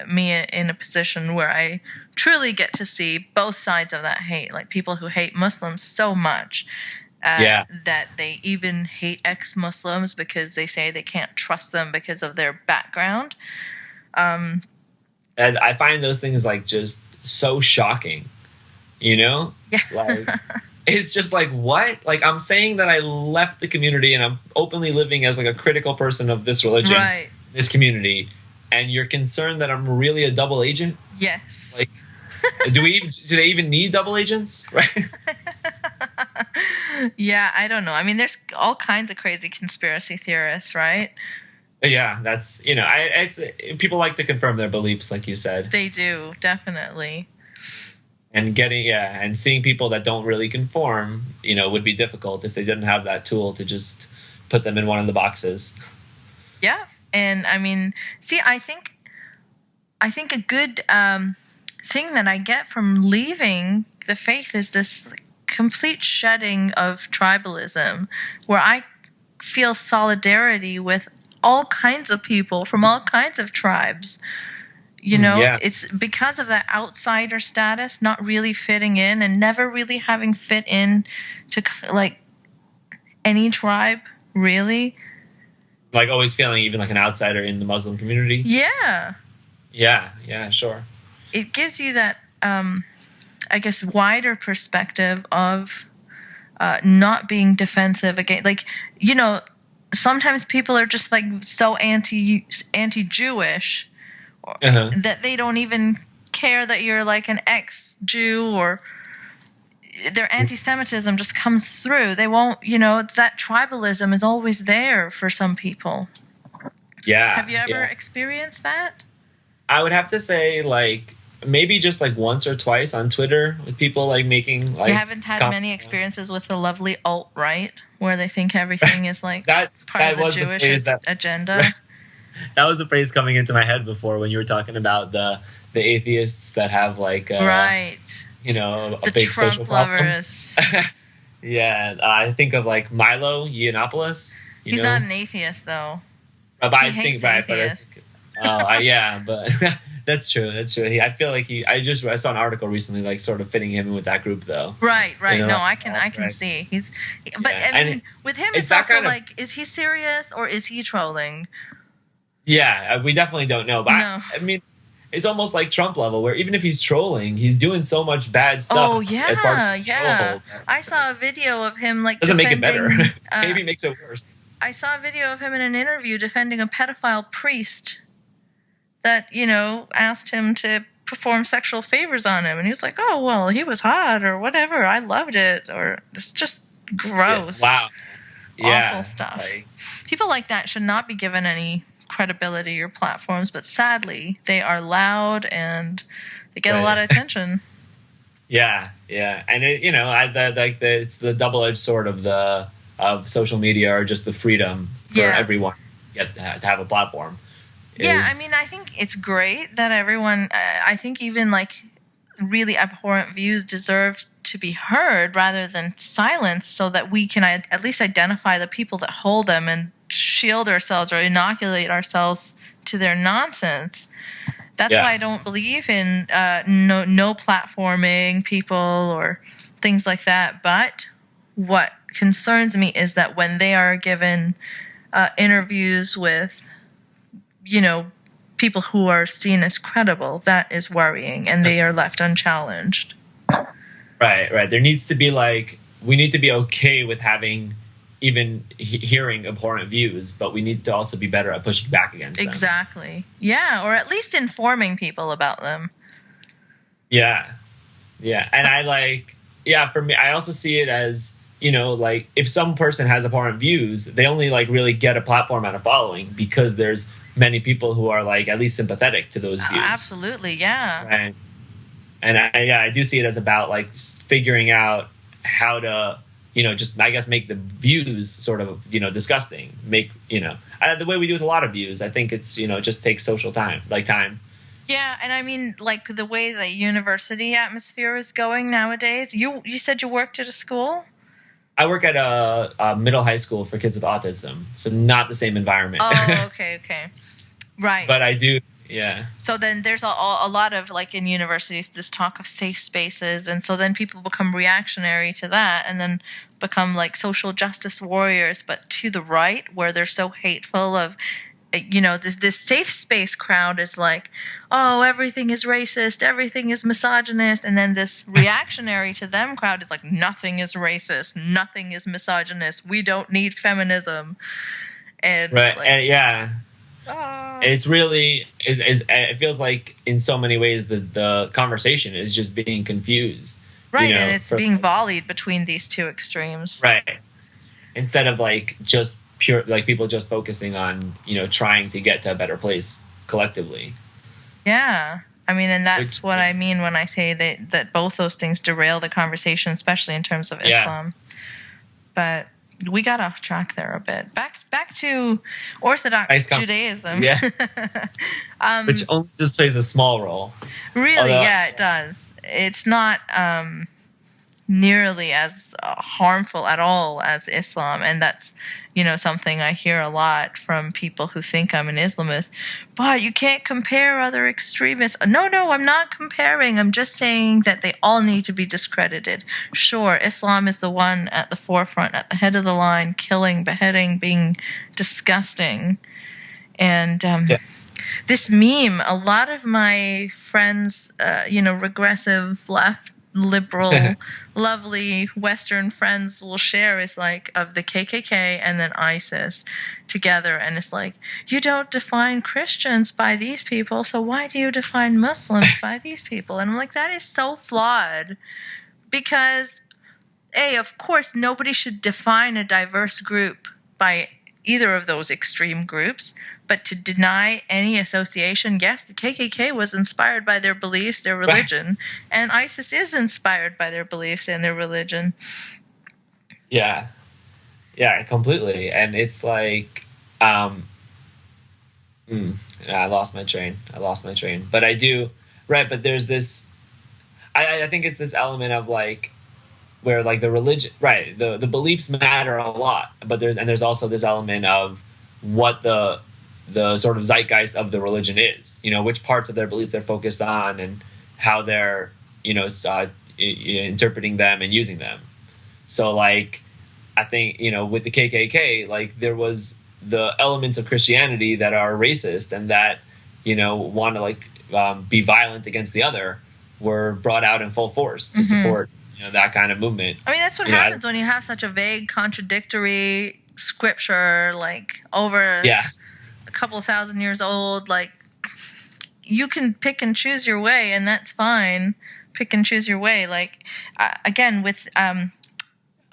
me in a position where I truly get to see both sides of that hate, like people who hate Muslims so much that they even hate ex-Muslims because they say they can't trust them because of their background. And I find those things like just so shocking, you know? Yeah. Like, it's just like, what? Like, I'm saying that I left the community and I'm openly living as like a critical person of this religion, this community, and you're concerned that I'm really a double agent? Yes. Like, do they even need double agents? Right? Yeah, I don't know. I mean, there's all kinds of crazy conspiracy theorists, right? Yeah, that's, you know, it's people like to confirm their beliefs, like you said. They do, definitely. And and seeing people that don't really conform, you know, would be difficult if they didn't have that tool to just put them in one of the boxes. Yeah. And I mean, see, I think a good thing that I get from leaving the faith is this complete shedding of tribalism, where I feel solidarity with all kinds of people from all kinds of tribes. You know, it's because of that outsider status, not really fitting in and never really having fit in to like any tribe Really? Like always feeling even like an outsider in the Muslim community? Yeah. Yeah, sure. It gives you that, I guess, wider perspective of not being defensive again. Like, sometimes people are just like so anti-Jewish Uh-huh. that they don't even care that you're like an ex-Jew, or their anti-Semitism just comes through. They won't, that tribalism is always there for some people. Yeah. Have you ever experienced that? I would have to say, like, maybe just like once or twice on Twitter with people like making like. You haven't had many experiences with the lovely alt-right where they think everything is like part of the Jewish agenda. That was a phrase coming into my head before when you were talking about the atheists that have like right. A the big Trump social problem. Lovers. Yeah, I think of like Milo Yiannopoulos. He's not an atheist though. I think but that's true. I feel like I saw an article recently, like sort of fitting him in with that group, though. Right. No, I can see but I mean, with him, it's also like, is he serious or is he trolling? Yeah, we definitely don't know. But no. I mean, it's almost like Trump level, where even if he's trolling, he's doing so much bad stuff. Oh yeah, as part of his yeah. I saw a video of him like doesn't make it better. Maybe it makes it worse. I saw a video of him in an interview defending a pedophile priest that, asked him to perform sexual favors on him. And he was like, oh, well, he was hot or whatever. I loved it. Or it's just gross. Yeah. Wow. Awful stuff. People like that should not be given any credibility or platforms, but sadly, they are loud and they get a lot of attention. Yeah. And, it's the double-edged sword of social media, or just the freedom for everyone to have a platform. Yeah, I mean, I think it's great that everyone, I think even like really abhorrent views deserve to be heard rather than silenced, so that we can at least identify the people that hold them and shield ourselves or inoculate ourselves to their nonsense. That's why I don't believe in no platforming people or things like that. But what concerns me is that when they are given interviews with people who are seen as credible, that is worrying, and they are left unchallenged. Right. There needs to be we need to be okay with having even hearing abhorrent views, but we need to also be better at pushing back against them. Exactly. Yeah, or at least informing people about them. Yeah. And for me, I also see it as, if some person has abhorrent views, they only really get a platform and a following because there's many people who are at least sympathetic to those views. Absolutely, yeah. And I do see it as about figuring out how to, just I guess make the views sort of disgusting. Make the way we do with a lot of views. I think it's just takes social time, time. Yeah, and I mean the way the university atmosphere is going nowadays. You said you worked at a school? I work at a middle high school for kids with autism, so not the same environment. Oh, okay. Right. But I do, yeah. So then there's a lot of, in universities, this talk of safe spaces, and so then people become reactionary to that and then become social justice warriors, but to the right, where they're so hateful of, this safe space crowd is oh, everything is racist, everything is misogynist, and then this reactionary to them crowd is nothing is racist, nothing is misogynist, we don't need feminism. And it's really it feels like in so many ways the conversation is just being confused, right? And it's being volleyed between these two extremes, right? Instead of just pure people just focusing on trying to get to a better place collectively. Yeah, I mean, and that's what I mean when I say that both those things derail the conversation, especially in terms of Islam. But we got off track there a bit. Back to Orthodox Judaism. Yeah. Which only just plays a small role. Really, it does. It's not nearly as harmful at all as Islam. And that's, something I hear a lot from people who think I'm an Islamist. But you can't compare other extremists. No, I'm not comparing. I'm just saying that they all need to be discredited. Sure, Islam is the one at the forefront, at the head of the line, killing, beheading, being disgusting. And this meme, a lot of my friends, regressive left, liberal, lovely Western friends will share is like of the KKK and then ISIS together. And it's like, you don't define Christians by these people, so why do you define Muslims by these people? And I'm like, that is so flawed. Because, of course, nobody should define a diverse group by either of those extreme groups, but to deny any association, yes, the KKK was inspired by their beliefs, their religion, and ISIS is inspired by their beliefs and their religion. Yeah, completely. And it's like, I lost my train. But I do, right, but there's this, I think it's this element of like, where like the religion, right, the beliefs matter a lot, but there's also this element of what the sort of zeitgeist of the religion is, which parts of their belief they're focused on and how they're, interpreting them and using them. So like, I think, with the KKK, like there was the elements of Christianity that are racist and that, want to like be violent against the other were brought out in full force to support that kind of movement. I mean, that's what happens when you have such a vague, contradictory scripture, like over a couple of 1,000 years old. Like, you can pick and choose your way, and that's fine. Pick and choose your way. Like, again, with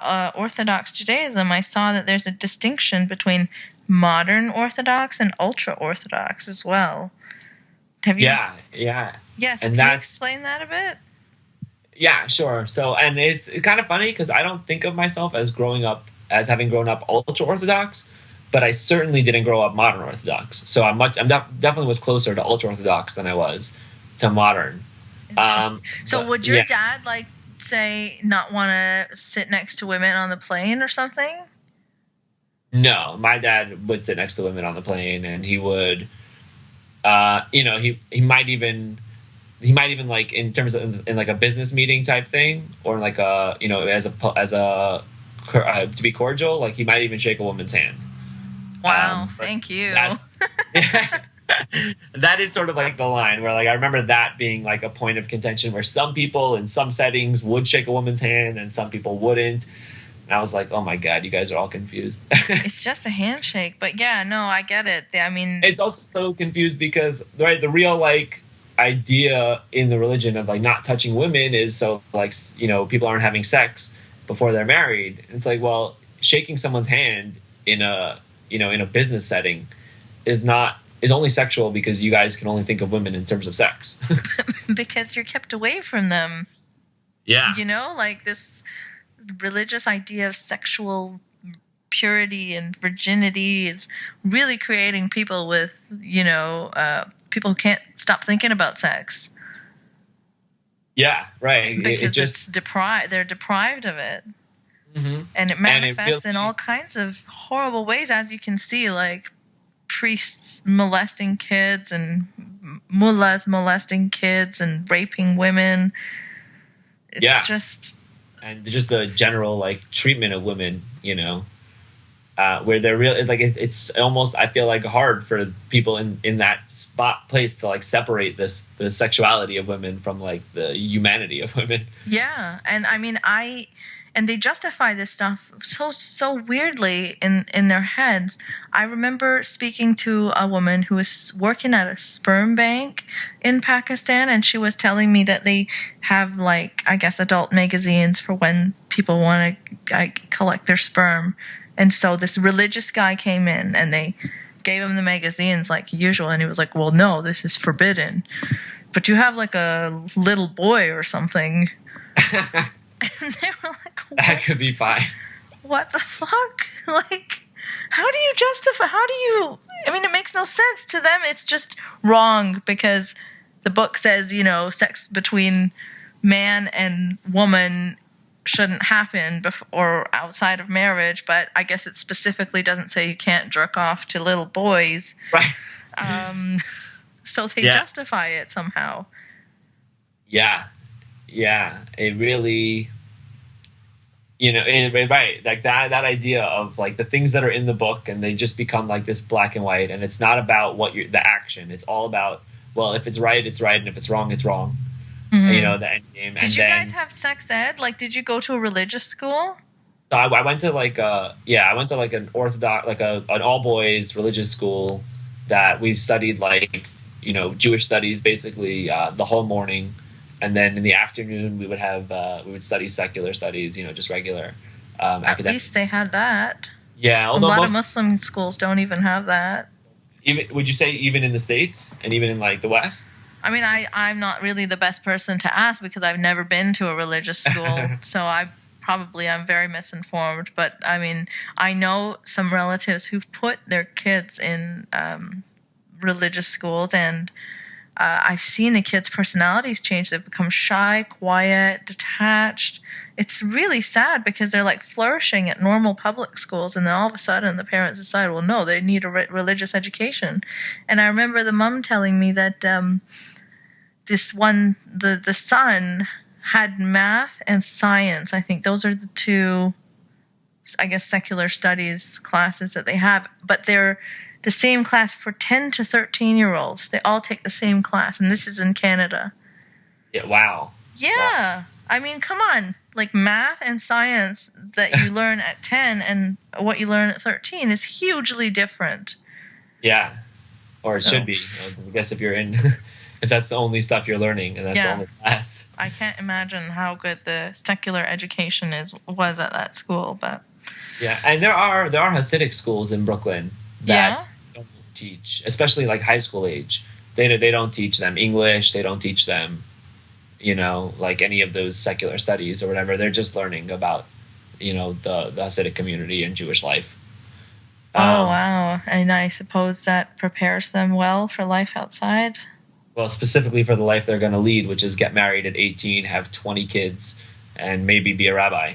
Orthodox Judaism, I saw that there's a distinction between modern Orthodox and ultra-Orthodox as well. Have you? Yeah. So and can you explain that a bit? Yeah, sure. So, and it's kind of funny because I don't think of myself as having grown up ultra Orthodox, but I certainly didn't grow up modern Orthodox. So definitely was closer to ultra Orthodox than I was to modern. So would your dad say not want to sit next to women on the plane or something? No, my dad would sit next to women on the plane, and he would, he might even like in terms of in like a business meeting type thing, or like a to be cordial, like he might even shake a woman's hand. Wow, thank you. That is sort of like the line where like I remember that being like a point of contention where some people in some settings would shake a woman's hand and some people wouldn't. And I was like, oh my God, you guys are all confused. It's just a handshake, but yeah, no, I get it. I mean, it's also so confused because the real like idea in the religion of like not touching women is so like people aren't having sex before they're married. And it's like, well, shaking someone's hand in a business setting is only sexual because you guys can only think of women in terms of sex. Because you're kept away from them. Yeah. Like this religious idea of sexual purity and virginity is really creating people with, people who can't stop thinking about sex. Yeah, right. Because it's deprived. They're deprived of it. Mm-hmm. And it manifests in all kinds of horrible ways, as you can see, like priests molesting kids and mullahs molesting kids and raping women. It's just... And just the general like treatment of women, where they're real, like it's almost, I feel like hard for people in that place to like separate the sexuality of women from like the humanity of women. Yeah, and I mean and they justify this stuff so weirdly in their heads. I remember speaking to a woman who was working at a sperm bank in Pakistan, and she was telling me that they have like, I guess, adult magazines for when people want to collect their sperm. And so this religious guy came in and they gave him the magazines like usual, and he was like, well, no, this is forbidden. But you have like a little boy or something. And they were like, what? That could be fine. What the fuck? Like, how do you justify? I mean, it makes no sense to them. It's just wrong because the book says, sex between man and woman shouldn't happen or outside of marriage, but I guess it specifically doesn't say you can't jerk off to little boys. Right. So they justify it somehow. Yeah. It really, right, like that idea of like the things that are in the book, and they just become like this black and white, and it's not about the action. It's all about, well, if it's right, it's right, and if it's wrong, it's wrong. Mm-hmm. The end game. Did you guys have sex ed? Like, did you go to a religious school? So I went to an Orthodox, like an all boys religious school that we studied Jewish studies basically the whole morning, and then in the afternoon we would study secular studies, just regular academics. At least they had that. Yeah, a lot of Muslim schools don't even have that. Even, would you say even in the States and even in like the West? I mean, I'm not really the best person to ask because I've never been to a religious school, so I'm very misinformed. But I mean, I know some relatives who've put their kids in religious schools, and I've seen the kids' personalities change. They've become shy, quiet, detached. It's really sad because they're like flourishing at normal public schools, and then all of a sudden the parents decide, well, no, they need a religious education. And I remember the mom telling me that the son had math and science. I think those are the two, I guess, secular studies classes that they have, but they're the same class for 10 to 13-year-olds. They all take the same class, and this is in Canada. Yeah, wow. Yeah. Wow. I mean, come on. Like, math and science that you learn at 10 and what you learn at 13 is hugely different. Yeah. Or it should be. I guess if that's the only stuff you're learning and that's the only class. I can't imagine how good the secular education was at that school, but yeah, and there are Hasidic schools in Brooklyn that don't teach, especially like high school age. They don't teach them English. They don't teach them, like any of those secular studies or whatever. They're just learning about, the Hasidic community and Jewish life. Oh, wow. And I suppose that prepares them well for life outside. Well, specifically for the life they're going to lead, which is get married at 18, have 20 kids, and maybe be a rabbi.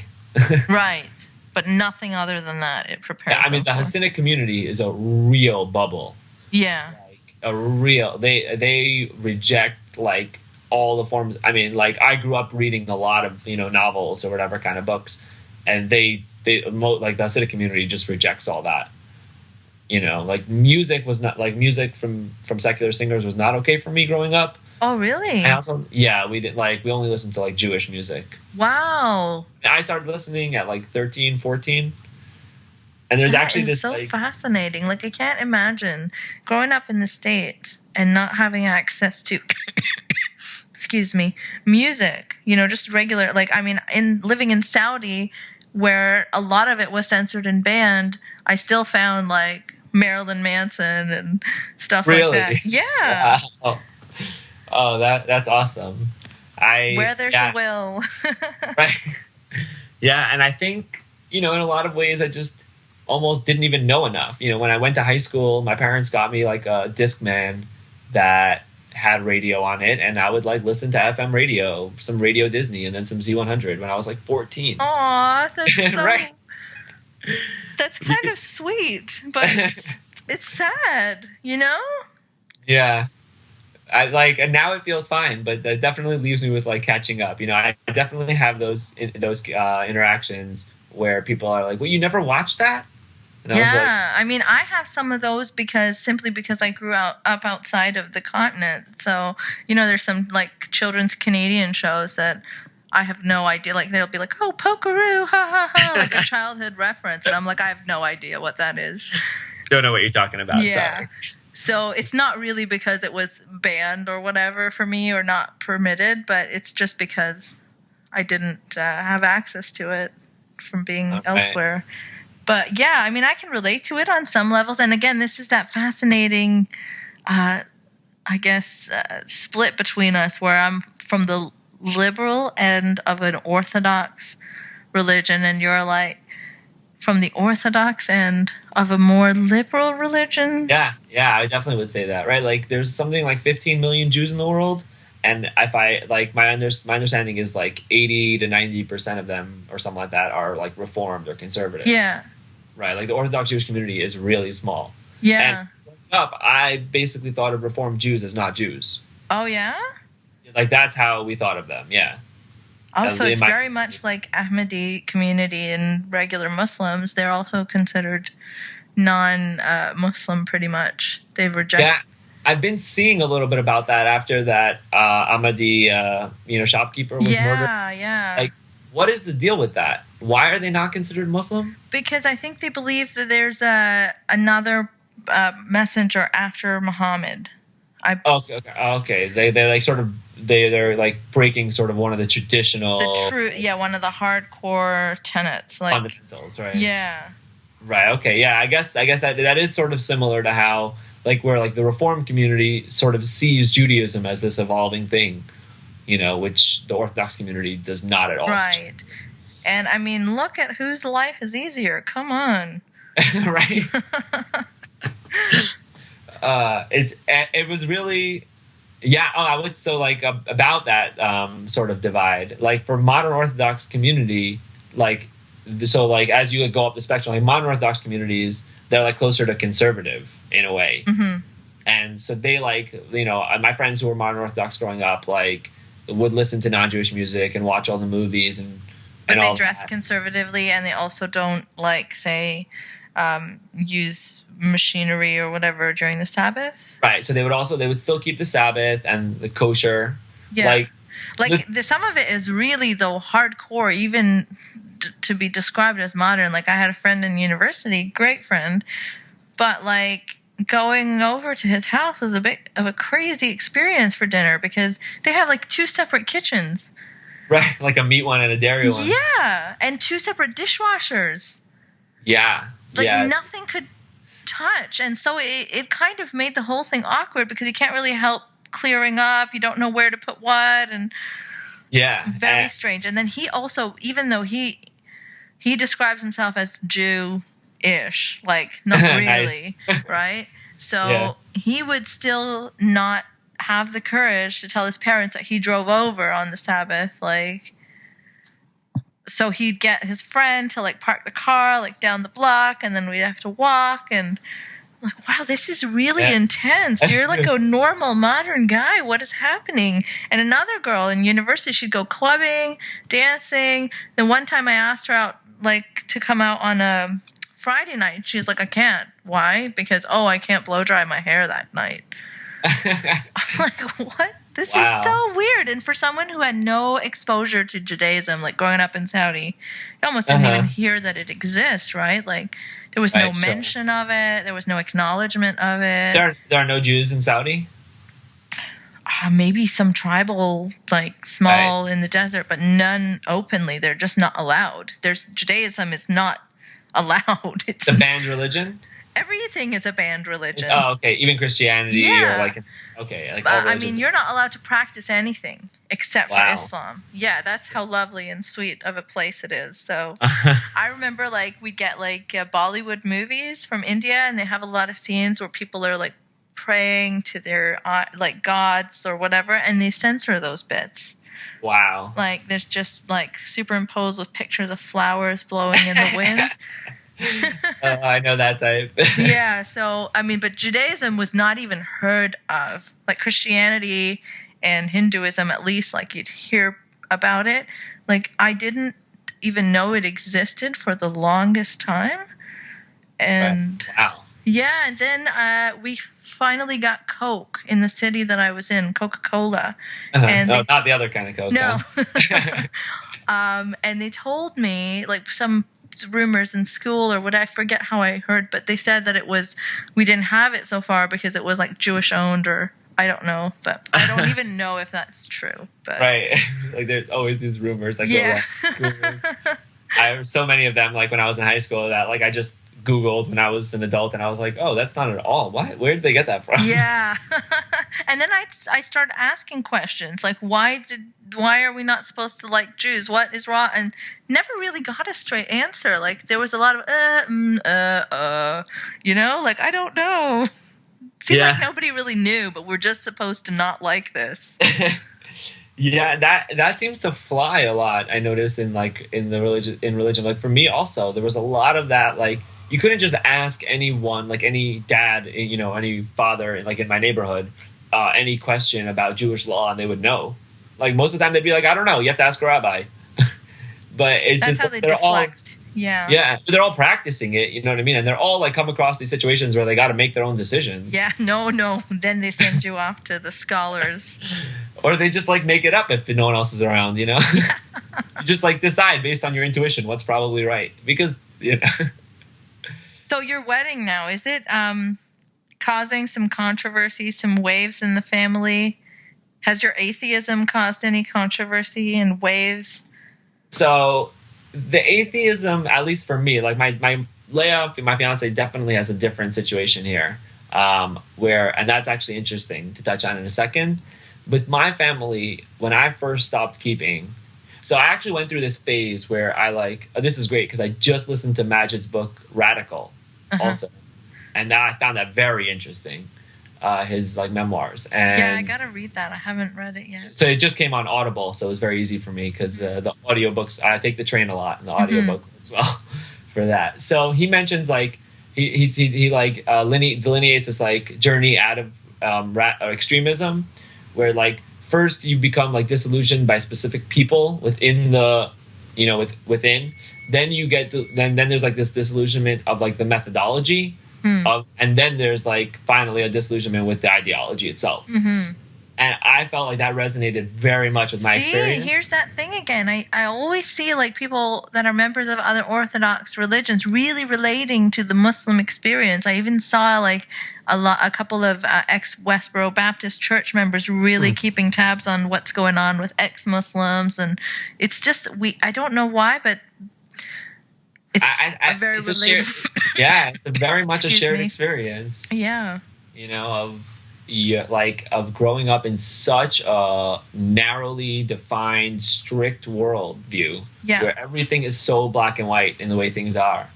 Right. But nothing other than that. It prepares them the Hasidic community is a real bubble. Yeah. They reject like all the forms. I mean, like I grew up reading a lot of, novels or whatever kind of books, and the Hasidic community just rejects all that. Like music was not like music from secular singers was not okay for me growing up. Oh, really? And also, we didn't we only listened to like Jewish music. Wow. And I started listening at like 13, 14. And there's actually this so fascinating. Like, I can't imagine growing up in the States and not having access to excuse me, music, just regular, like, I mean, living in Saudi where a lot of it was censored and banned, I still found like Marilyn Manson and stuff like that. Yeah. Wow. Oh, that's awesome. Where there's a will. Right. Yeah, and I think, in a lot of ways I just almost didn't even know enough. When I went to high school, my parents got me like a Discman that had radio on it, and I would like listen to FM radio, some Radio Disney, and then some Z100 when I was like 14. Aw, that's so... Right. That's kind of sweet, but it's sad, Yeah. And now it feels fine, but that definitely leaves me with like catching up. I definitely have those interactions where people are like, "Well, you never watched that?" And I mean, I have some of those simply because I grew up outside of the continent. So, there's some like children's Canadian shows that I have no idea. Like, they'll be like, "Oh, Pokeroo, ha ha ha," like a childhood reference, and I'm like, I have no idea what that is. Don't know what you're talking about. Yeah. Sorry. So it's not really because it was banned or whatever for me or not permitted, but it's just because I didn't have access to it from being elsewhere. But yeah, I mean, I can relate to it on some levels. And again, this is that fascinating, split between us where I'm from the liberal end of an Orthodox religion and you're like from the Orthodox end of a more liberal religion. Yeah, I definitely would say that, right? Like there's something like 15 million Jews in the world, And if I like my understanding is like 80 to 90% of them or something like that are like Reformed or conservative. Yeah. Right. Like the Orthodox Jewish community is really small. Yeah. And growing up, I basically thought of Reformed Jews as not Jews. Oh yeah. Like that's how we thought of them. Yeah. Also, In it's my- very much like Ahmadi community and regular Muslims. They're also considered non-Muslim pretty much. They've rejected. Yeah. I've been seeing a little bit about that after that Ahmadi, shopkeeper was murdered. Yeah. Like, what is the deal with that? Why are they not considered Muslim? Because I think they believe that there's another messenger after Muhammad. Okay. They like sort of they're like breaking sort of one of the traditional one of the hardcore tenets, like fundamentals, right? Yeah. Right. Okay. Yeah. I guess that is sort of similar to how like where like the Reformed community sort of sees Judaism as this evolving thing, which the Orthodox community does not at all. Right. And I mean, look at whose life is easier. Come on. Right. It was really, yeah. Oh, I would about that sort of divide. Like for modern Orthodox community, as you go up the spectrum, like modern Orthodox communities, they're like closer to conservative in a way. Mm-hmm. And so they my friends who were modern Orthodox growing up, like would listen to non-Jewish music and watch all the movies but they dress conservatively, and they also don't use machinery or whatever during the Sabbath. Right. So they would still keep the Sabbath and the kosher. Yeah. Some of it is really though hardcore, even to be described as modern. Like I had a friend in university, great friend, but like going over to his house was a bit of a crazy experience for dinner because they have like 2 separate kitchens. Right, like a meat one and a dairy one. Yeah, and 2 separate dishwashers. Yeah. Nothing could touch. And so it kind of made the whole thing awkward because you can't really help clearing up. You don't know where to put what. And very strange. And then he also, even though he describes himself as Jew-ish, like not really, right? So he would still not have the courage to tell his parents that he drove over on the Sabbath, so he'd get his friend to like park the car like down the block, and then we'd have to walk. And like, wow, this is really intense. You're like a normal modern guy. What is happening? And another girl in university, she'd go clubbing, dancing. Then one time I asked her out to come out on a Friday night. She's like, I can't. Why? Because I can't blow dry my hair that night. I'm like, what? This is so weird. And for someone who had no exposure to Judaism, like growing up in Saudi, you almost didn't even hear that it exists, right? Like there was no mention of it. There was no acknowledgement of it. There are no Jews in Saudi? Maybe some tribal, small in the desert, but none openly. They're just not allowed. Judaism is not allowed. It's a banned religion? Everything is a banned religion. Oh, okay. Even Christianity you're not allowed to practice anything except for Islam. Yeah, that's how lovely and sweet of a place it is. So I remember we'd get Bollywood movies from India, and they have a lot of scenes where people are praying to their gods or whatever, and they censor those bits. Wow. There's just superimposed with pictures of flowers blowing in the wind. I know that type. Yeah, so but Judaism was not even heard of. Like Christianity and Hinduism, at least, you'd hear about it. I didn't even know it existed for the longest time. And wow. Yeah, and then we finally got Coke in the city that I was in, Coca-Cola. And not the other kind of Coke. No. And they told me some rumors in school or what, I forget how I heard, but they said that we didn't have it so far because it was Jewish owned, or I don't know, but I don't even know if that's true. But right. There's always these rumors go around schools. I have so many of them when I was in high school that I just Googled when I was an adult, and I was like, oh, that's not at all. What? Where did they get that from? Yeah. And then I started asking questions why are we not supposed to like Jews? What is wrong? And never really got a straight answer. There was a lot of I don't know. Seemed like nobody really knew, but we're just supposed to not like this. Yeah, that seems to fly a lot. I noticed in religion. Like for me also, there was a lot of that. Like you couldn't just ask anyone, like any dad, any father, like in my neighborhood, any question about Jewish law, and they would know. Like most of the time, they'd be like, I don't know. You have to ask a rabbi. But it's That's just how they deflect. Yeah, they're all practicing it. You know what I mean? And they're all like come across these situations where they got to make their own decisions. Yeah, no. Then they send you off to the scholars. Or they just like make it up if no one else is around, You just like decide based on your intuition what's probably right. Because, So your wedding now, is it causing some controversy, some waves in the family? Has your atheism caused any controversy and waves? So the atheism, at least for me, like my Leah, my fiance, definitely has a different situation here. And that's actually interesting to touch on in a second. With my family, when I first stopped keeping, so I actually went through this phase where this is great because I just listened to Majid's book Radical also. And now I found that very interesting, his like memoirs. And yeah, I gotta read that. I haven't read it yet. So it just came on Audible, so it was very easy for me because the audiobooks, I take the train a lot, and the audiobook as well for that. So he mentions like he delineates this like journey out of extremism, where like first you become like disillusioned by specific people within the within, then you get then there's like this disillusionment of like the methodology. And then there's like finally a disillusionment with the ideology itself. And I felt like that resonated very much with my experience. Here's that thing again. I always see like people that are members of other Orthodox religions really relating to the Muslim experience. I even saw like a couple of ex-Westboro Baptist church members really keeping tabs on what's going on with ex-Muslims. And it's just, I don't know why, but it's very related. It's very much a shared experience. Yeah. Of growing up in such a narrowly defined, strict world view, where everything is so black and white in the way things are.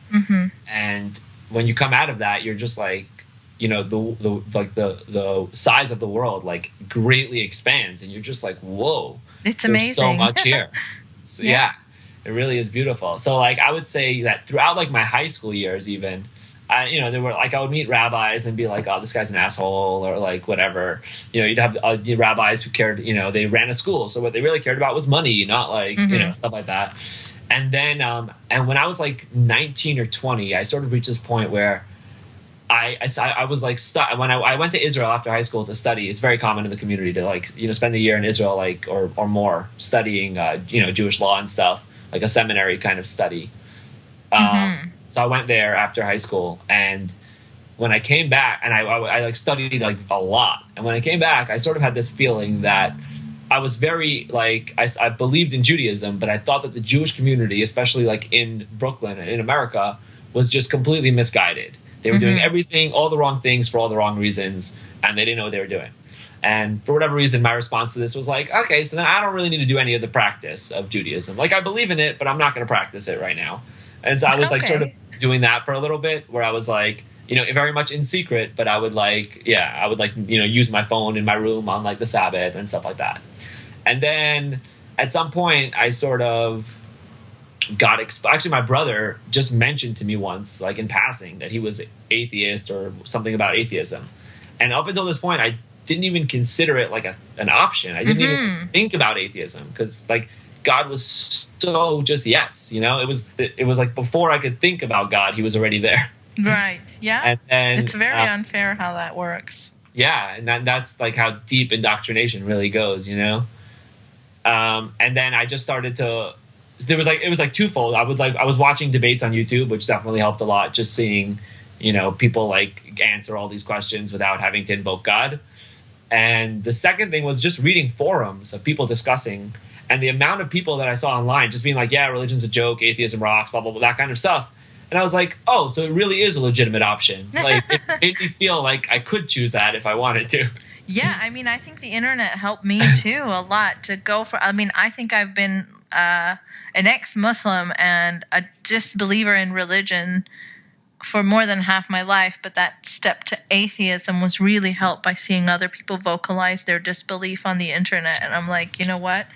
And when you come out of that, you're just like, the size of the world like greatly expands, and you're just like, whoa, it's amazing. There's so much here. So, it really is beautiful. So like I would say that throughout like my high school years, even there were like I would meet rabbis and be like, oh, this guy's an asshole, or like whatever. You'd have rabbis who cared. They ran a school, so what they really cared about was money, not like stuff like that. And then and when I was like 19 or 20, I sort of reached this point where I was like stuck. When I went to Israel after high school to study, it's very common in the community to like spend a year in Israel like or more studying Jewish law and stuff, like a seminary kind of study. So I went there after high school, and when I came back, and I like studied like a lot, and when I came back, I sort of had this feeling that I was very like I believed in Judaism, but I thought that the Jewish community, especially like in Brooklyn and in America, was just completely misguided. They were doing everything, all the wrong things for all the wrong reasons, and they didn't know what they were doing. And for whatever reason, my response to this was like, okay, so then I don't really need to do any of the practice of Judaism. Like I believe in it, but I'm not going to practice it right now. And so I was like sort of doing that for a little bit, where I was like, very much in secret, but I would use my phone in my room on like the Sabbath and stuff like that. And then at some point I sort of got actually my brother just mentioned to me once, like in passing, that he was atheist or something about atheism. And up until this point, I didn't even consider it like an option. I didn't even think about atheism, because like God was so just yes, it was like before I could think about God, he was already there. Right. Yeah. And it's very unfair how that works. Yeah, and that's like how deep indoctrination really goes, And then I just started to. It was like twofold. I was watching debates on YouTube, which definitely helped a lot. Just seeing, people like answer all these questions without having to invoke God. And the second thing was just reading forums of people discussing, and the amount of people that I saw online just being like, yeah, religion's a joke, atheism rocks, blah, blah, blah, that kind of stuff. And I was like, oh, so it really is a legitimate option. Like, it made me feel like I could choose that if I wanted to. Yeah, I mean, I think the internet helped me too a lot to go for. I mean, I think I've been an ex-Muslim and a disbeliever in religion for more than half my life, but that step to atheism was really helped by seeing other people vocalize their disbelief on the internet. And I'm like, you know what?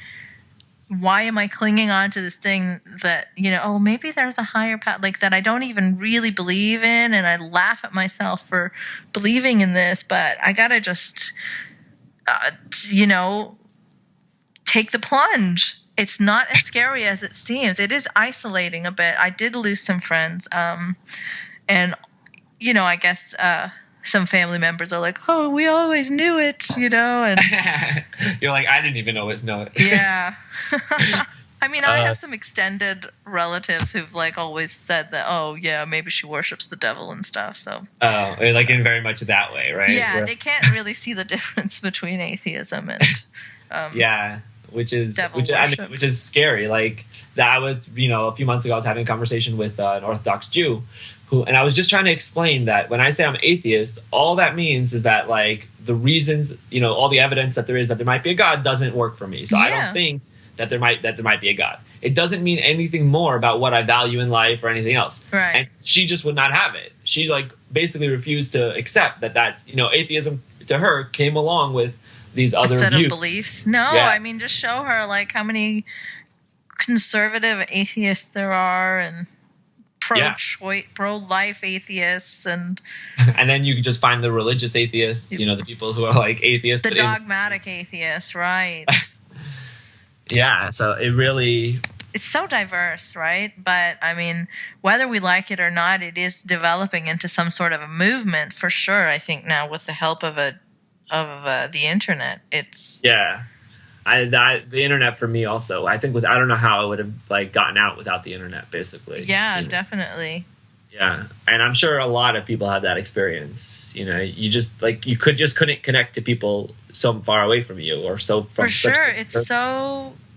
Why am I clinging on to this thing that, oh, maybe there's a higher power, like that I don't even really believe in, and I laugh at myself for believing in this, but I gotta just, take the plunge. It's not as scary as it seems. It is isolating a bit. I did lose some friends, and I guess some family members are like, "Oh, we always knew it," and you're like, "I didn't even always know it." Yeah. I mean, I have some extended relatives who've like always said that, "Oh, yeah, maybe she worships the devil and stuff." So. Oh, like in very much that way, right? Yeah, they can't really see the difference between atheism and. Yeah. Which is scary. Like that, I was, a few months ago, I was having a conversation with an Orthodox Jew, and I was just trying to explain that when I say I'm atheist, all that means is that like the reasons, all the evidence that there is that there might be a God doesn't work for me. So I don't think that there might be a God. It doesn't mean anything more about what I value in life or anything else. Right. And she just would not have it. She like basically refused to accept that's atheism to her came along with these other set views. Of beliefs. No, yeah. I mean, just show her like how many conservative atheists there are and pro-life atheists and then you can just find the religious atheists, the people who are like atheists. The dogmatic atheists, right. Yeah, so it's so diverse, right? But I mean, whether we like it or not, it is developing into some sort of a movement for sure. I think now with the help of the internet, it's the internet for me also. I think I don't know how I would have like gotten out without the internet, basically. Yeah, definitely. Yeah, and I'm sure a lot of people have that experience. You just like you couldn't connect to people so far away from you or so from. For sure,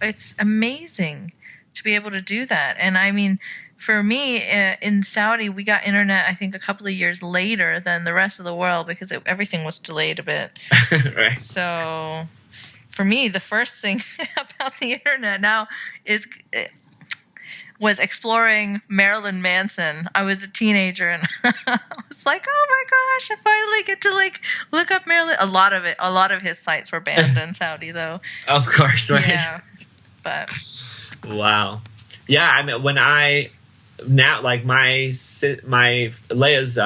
it's amazing to be able to do that, and I mean. For me, in Saudi, we got internet, I think, a couple of years later than the rest of the world because everything was delayed a bit. Right. So, for me, the first thing about the internet now was exploring Marilyn Manson. I was a teenager, and I was like, "Oh my gosh, I finally get to like look up Marilyn." A lot of his sites were banned in Saudi, though. Of course, right? Yeah, but wow, yeah. I mean, now like my Leia's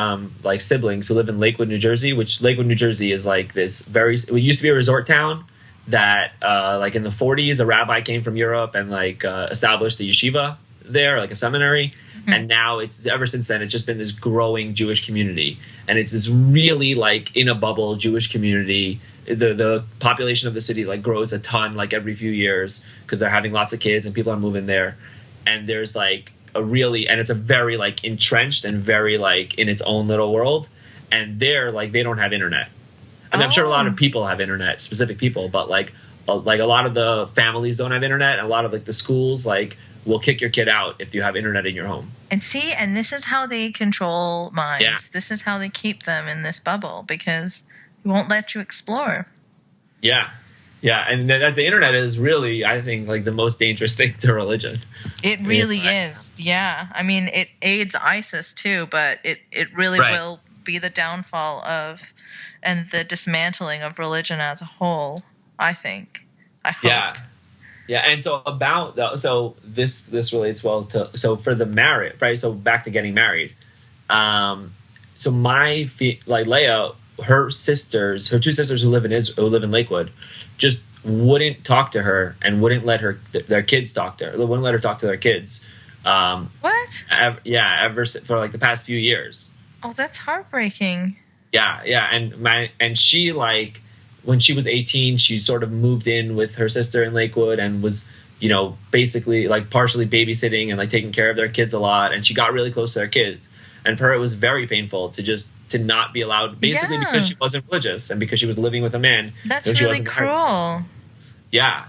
like siblings who live in Lakewood, New Jersey, which Lakewood, New Jersey is like this it used to be a resort town that like in the 40s a rabbi came from Europe and like established a yeshiva there, like a seminary. Mm-hmm. And now ever since then it's just been this growing Jewish community, and it's this really like in a bubble Jewish community. The population of the city like grows a ton like every few years because they're having lots of kids and people are moving there, and there's like and it's a very like entrenched and very like in its own little world, and they're like they don't have internet. I mean, I'm sure a lot of people have internet, specific people, but like a lot of the families don't have internet, and a lot of like the schools like will kick your kid out if you have internet in your home. And this is how they control minds. Yeah. This is how they keep them in this bubble because they won't let you explore. Yeah. Yeah, and the internet is really, I think, like the most dangerous thing to religion. It really is. Yeah. I mean, it aids ISIS too, but it really will be the downfall of and the dismantling of religion as a whole, I think. I hope. Yeah. Yeah, and so this relates well to for the marriage, right? So back to getting married. So my like Leia, her two sisters who live in Lakewood, just wouldn't talk to her and wouldn't let their kids talk to her. They wouldn't let her talk to their kids. What? Ever for like the past few years. Oh, that's heartbreaking. Yeah, and she like when she was 18, she sort of moved in with her sister in Lakewood and was, basically like partially babysitting and like taking care of their kids a lot, and she got really close to their kids. And for her, it was very painful to not be allowed, basically because she wasn't religious and because she was living with a man. That's really cruel. Yeah.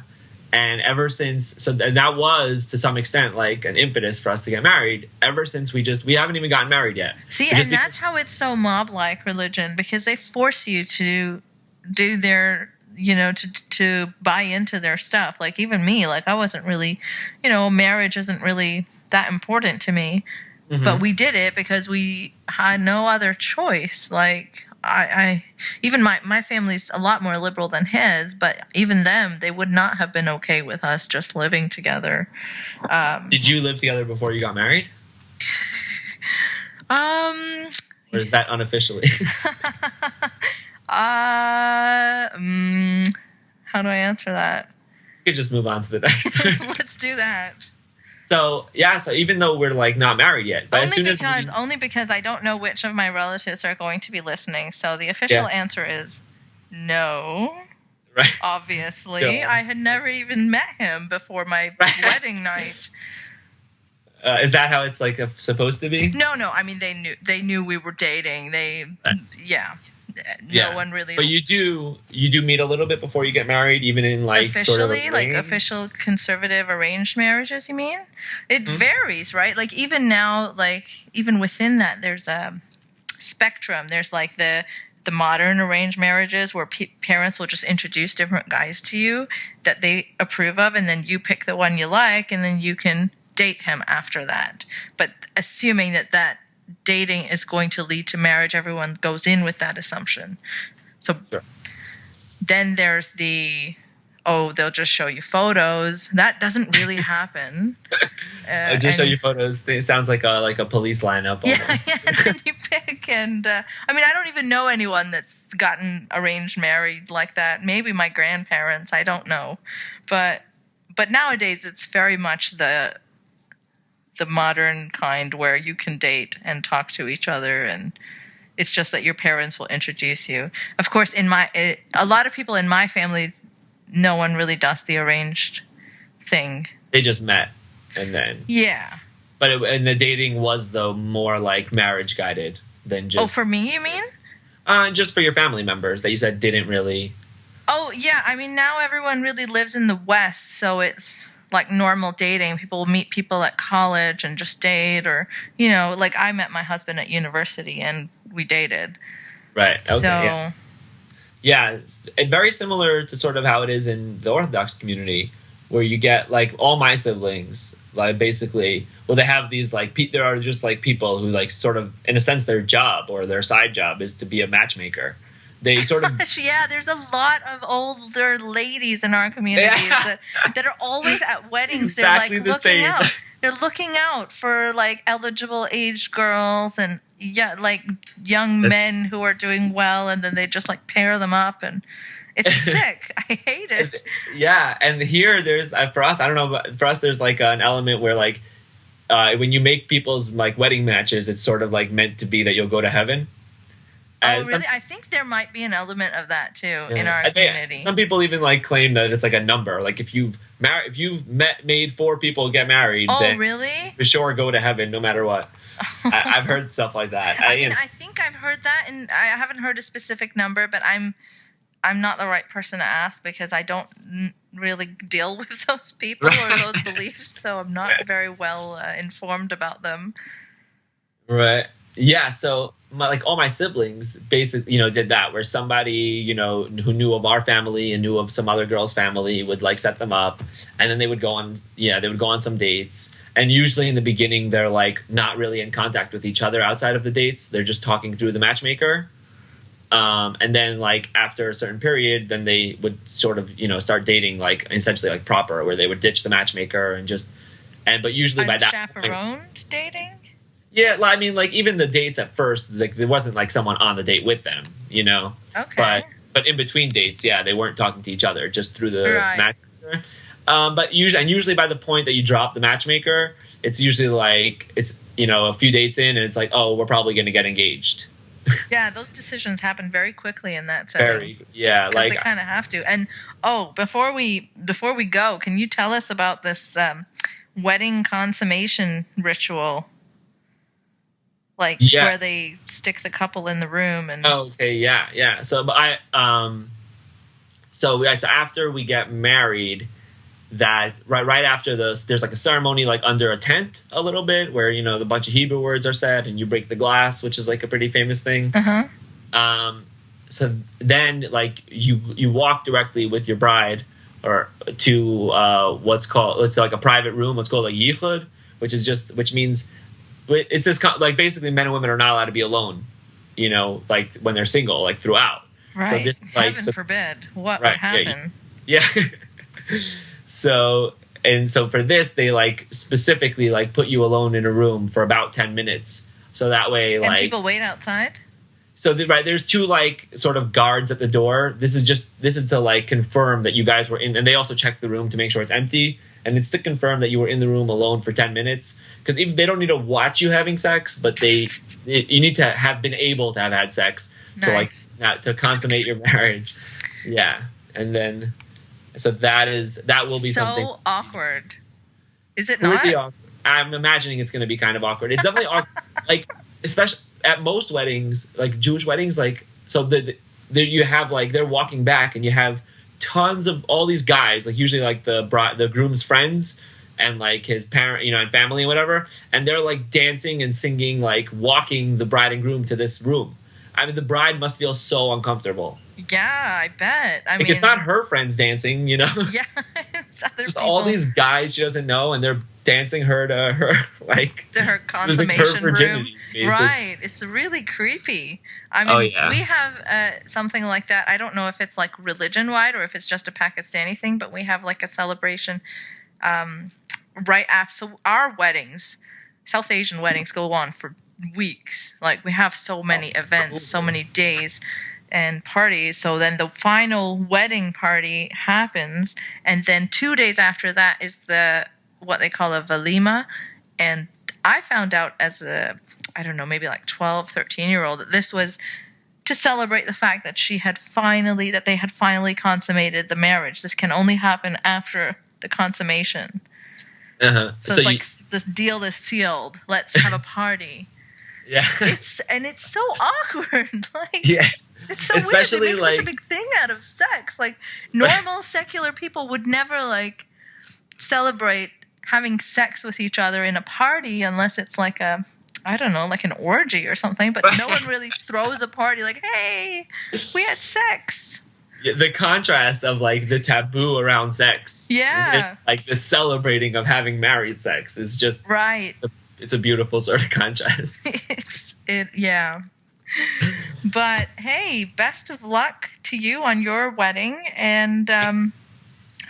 And ever since, that was to some extent like an impetus for us to get married. Ever since we haven't even gotten married yet. See, and that's how it's so mob-like religion, because they force you to do their, to buy into their stuff. Like even me, like I wasn't really, marriage isn't really that important to me. But we did it because we had no other choice. Like I even my family's a lot more liberal than his, but even them, they would not have been okay with us just living together. Did you live together before you got married? Or is that unofficially? How do I answer that? You could just move on to the next. Let's do that. So even though we're like not married yet, but only because I don't know which of my relatives are going to be listening. So the official answer is no. Right. Obviously, So, I had never even met him before my wedding night. Is that how it's like supposed to be? No. I mean, they knew we were dating. No one really. But you do meet a little bit before you get married, even in like officially, sort of like official conservative arranged marriages. You mean? It varies, right? Like even now, like even within that, there's a spectrum. There's like the modern arranged marriages where parents will just introduce different guys to you that they approve of, and then you pick the one you like, and then you can date him after that. But assuming that dating is going to lead to marriage, everyone goes in with that assumption. So then there's they'll just show you photos. That doesn't really happen. Just show you photos. It sounds like a police lineup almost. Yeah, and then you pick. And I mean, I don't even know anyone that's gotten arranged married like that. Maybe my grandparents. I don't know. But nowadays it's very much the modern kind where you can date and talk to each other, and it's just that your parents will introduce you. Of course, a lot of people in my family, no one really does the arranged thing. They just met, and then But and the dating was though more like marriage guided than just. Oh, for me, you mean? Just for your family members that you said didn't really. Oh yeah, I mean now everyone really lives in the West, so it's like normal dating. People will meet people at college and just date, or like I met my husband at university and we dated. Right. Okay. So, yeah, very similar to sort of how it is in the Orthodox community, where you get like all my siblings, like basically, they have these like there are just like people who like sort of in a sense their job or their side job is to be a matchmaker. They sort of there's a lot of older ladies in our communities that are always at weddings. Exactly They're like looking out. They're looking out for like eligible aged girls and like young men who are doing well, and then they just like pair them up, and it's sick. I hate it. Yeah, and here there's for us, I don't know, but for us there's like an element where like when you make people's like wedding matches, it's sort of like meant to be that you'll go to heaven. Oh, really? I think there might be an element of that too in our community. Some people even like claim that it's like a number. Like if you've made 4 people get married, then really? For sure go to heaven no matter what. I've heard stuff like that. I think I've heard that, and I haven't heard a specific number, but I'm not the right person to ask because I don't really deal with those people or those beliefs, so I'm not very well informed about them. Right. Yeah. So all my siblings basically, did that where somebody, who knew of our family and knew of some other girl's family would like set them up, and then they would go on some dates. And usually in the beginning, they're like not really in contact with each other outside of the dates. They're just talking through the matchmaker. And then like after a certain period, then they would sort of, start dating like essentially like proper, where they would ditch the matchmaker but usually by that chaperoned dating. Yeah, I mean, like even the dates at first, like there wasn't like someone on the date with them, Okay. But in between dates, they weren't talking to each other, just through the matchmaker. But usually by the point that you drop the matchmaker, it's usually like it's a few dates in, and it's like, oh, we're probably going to get engaged. Yeah, those decisions happen very quickly in that setting. Like they kind of have to. And before we go, can you tell us about this wedding consummation ritual? Like where they stick the couple in the room and. Oh, okay, yeah. So, so after we get married, that right after this, there's like a ceremony like under a tent a little bit where the bunch of Hebrew words are said and you break the glass, which is like a pretty famous thing. So then like you walk directly with your bride or to what's called, it's like a private room, what's called a yichud, which means it's this like basically men and women are not allowed to be alone, you know, like when they're single, like throughout. Right. So this is like, Heaven forbid. What right, would happen? Yeah. So for this, they like specifically like put you alone in a room for about 10 minutes. So that way, And like people wait outside? So right, there's two like sort of guards at the door. This is to like confirm that you guys were in, and they also check the room to make sure it's empty. And it's to confirm that you were in the room alone for 10 minutes. Because even they don't need to watch you having sex, but you need to have been able to have had sex to consummate your marriage. Yeah, and then so that will be so something awkward. Is it pretty not? awkward. I'm imagining it's going to be kind of awkward. It's definitely awkward. Like especially at most weddings, like Jewish weddings, like so you have like they're walking back and you have tons of all these guys, like usually like the groom's friends and like his parent, and family and whatever, and they're like dancing and singing, like walking the bride and groom to this room. I mean, the bride must feel so uncomfortable. Yeah, I bet. I mean, it's not her friends dancing, Yeah, it's other just people. all these guys she doesn't know, and they're dancing her to her like to her consummation her virginity, room. Right. It's really creepy. I mean, we have something like that. I don't know if it's like religion-wide or if it's just a Pakistani thing, but we have like a celebration right after. So our weddings, South Asian weddings, go on for weeks. Like we have so many events, so many days and parties. So then the final wedding party happens, and then 2 days after that is what they call a walima. And I found out as maybe like 12, 13-year-old that this was to celebrate the fact that they had finally consummated the marriage. This can only happen after the consummation. Uh-huh. So it's like this deal is sealed. Let's have a party. Yeah. It's so awkward. Like, yeah. It's so Especially weird. They make like, such a big thing out of sex. Like normal secular people would never like celebrate having sex with each other in a party unless it's like an orgy or something. But no one really throws a party like, hey, we had sex. The contrast of like the taboo around sex. Yeah. Like the celebrating of having married sex is just right. It's a beautiful sort of contrast. Yeah. But hey, best of luck to you on your wedding, and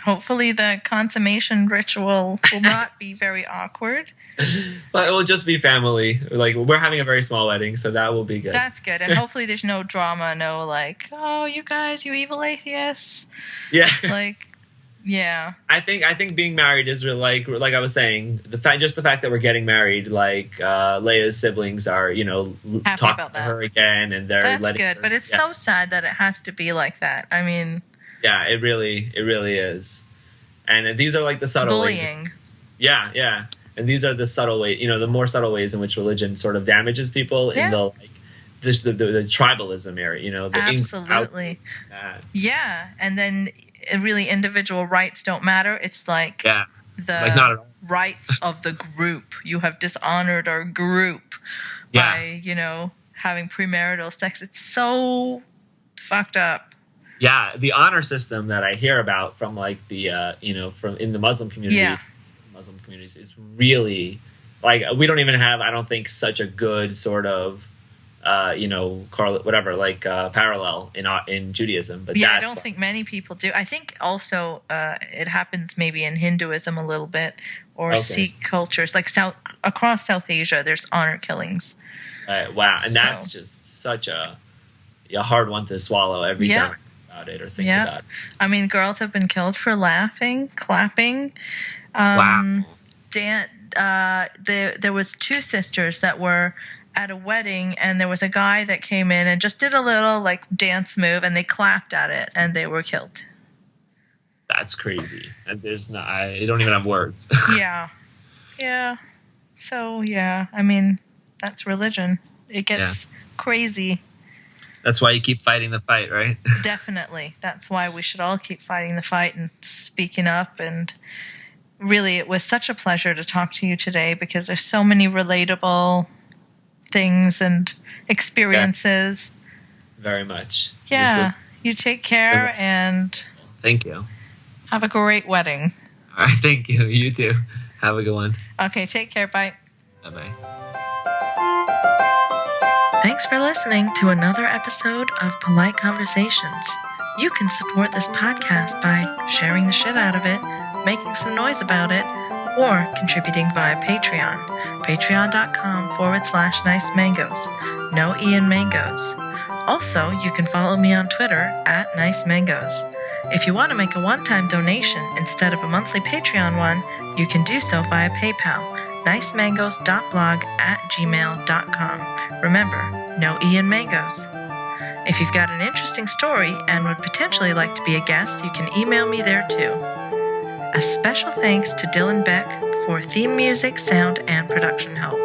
hopefully the consummation ritual will not be very awkward. But it will just be family. Like we're having a very small wedding, so that will be good. That's good, and hopefully there's no drama, no like, oh, you guys, you evil atheists. Yeah. Like, yeah. I think being married is really like I was saying, the fact that we're getting married, like Leia's siblings are, happy talking to her again, and they're that's letting good. her, but it's so sad that it has to be like that. I mean, yeah, it really is. And these are like the subtle bullying. ways. Yeah. And these are the subtle ways, the more subtle ways in which religion sort of damages people in the like the tribalism area, the absolutely. Yeah, and then really individual rights don't matter. It's like the like not at all. rights of the group. You have dishonored our group by having premarital sex. It's so fucked up. Yeah, the honor system that I hear about from like the from in the Muslim communities. Yeah. Muslim communities is really like we don't even have, I don't think, such a good sort of parallel in Judaism. But I don't think many people do. I think also it happens maybe in Hinduism a little bit, or Sikh cultures, like across South Asia. There's honor killings. Wow, and that's just such a hard one to swallow every time I think about it or think about it. I mean, girls have been killed for laughing, clapping. Wow. There was two sisters that were at a wedding, and there was a guy that came in and just did a little like dance move, and they clapped at it, and they were killed. That's crazy. And I don't even have words. Yeah. So I mean, that's religion. It gets crazy. That's why you keep fighting the fight, right? Definitely. That's why we should all keep fighting the fight and speaking up. And really, it was such a pleasure to talk to you today, because there's so many relatable things and experiences. Very much. Yeah. You take care and thank you. Have a great wedding. All right. Thank you. You too. Have a good one. Okay. Take care. Bye. Bye-bye. Thanks for listening to another episode of Polite Conversations. You can support this podcast by sharing the shit out of it, making some noise about it, or contributing via Patreon. Patreon.com/nice mangoes. No Ian Mangoes. Also, you can follow me on Twitter @nice mangoes. If you want to make a one-time donation instead of a monthly Patreon one, you can do so via PayPal. nicemangoes.blog@gmail.com. Remember, no Ian Mangoes. If you've got an interesting story and would potentially like to be a guest, you can email me there too. A special thanks to Dylan Beck for theme music, sound, and production help.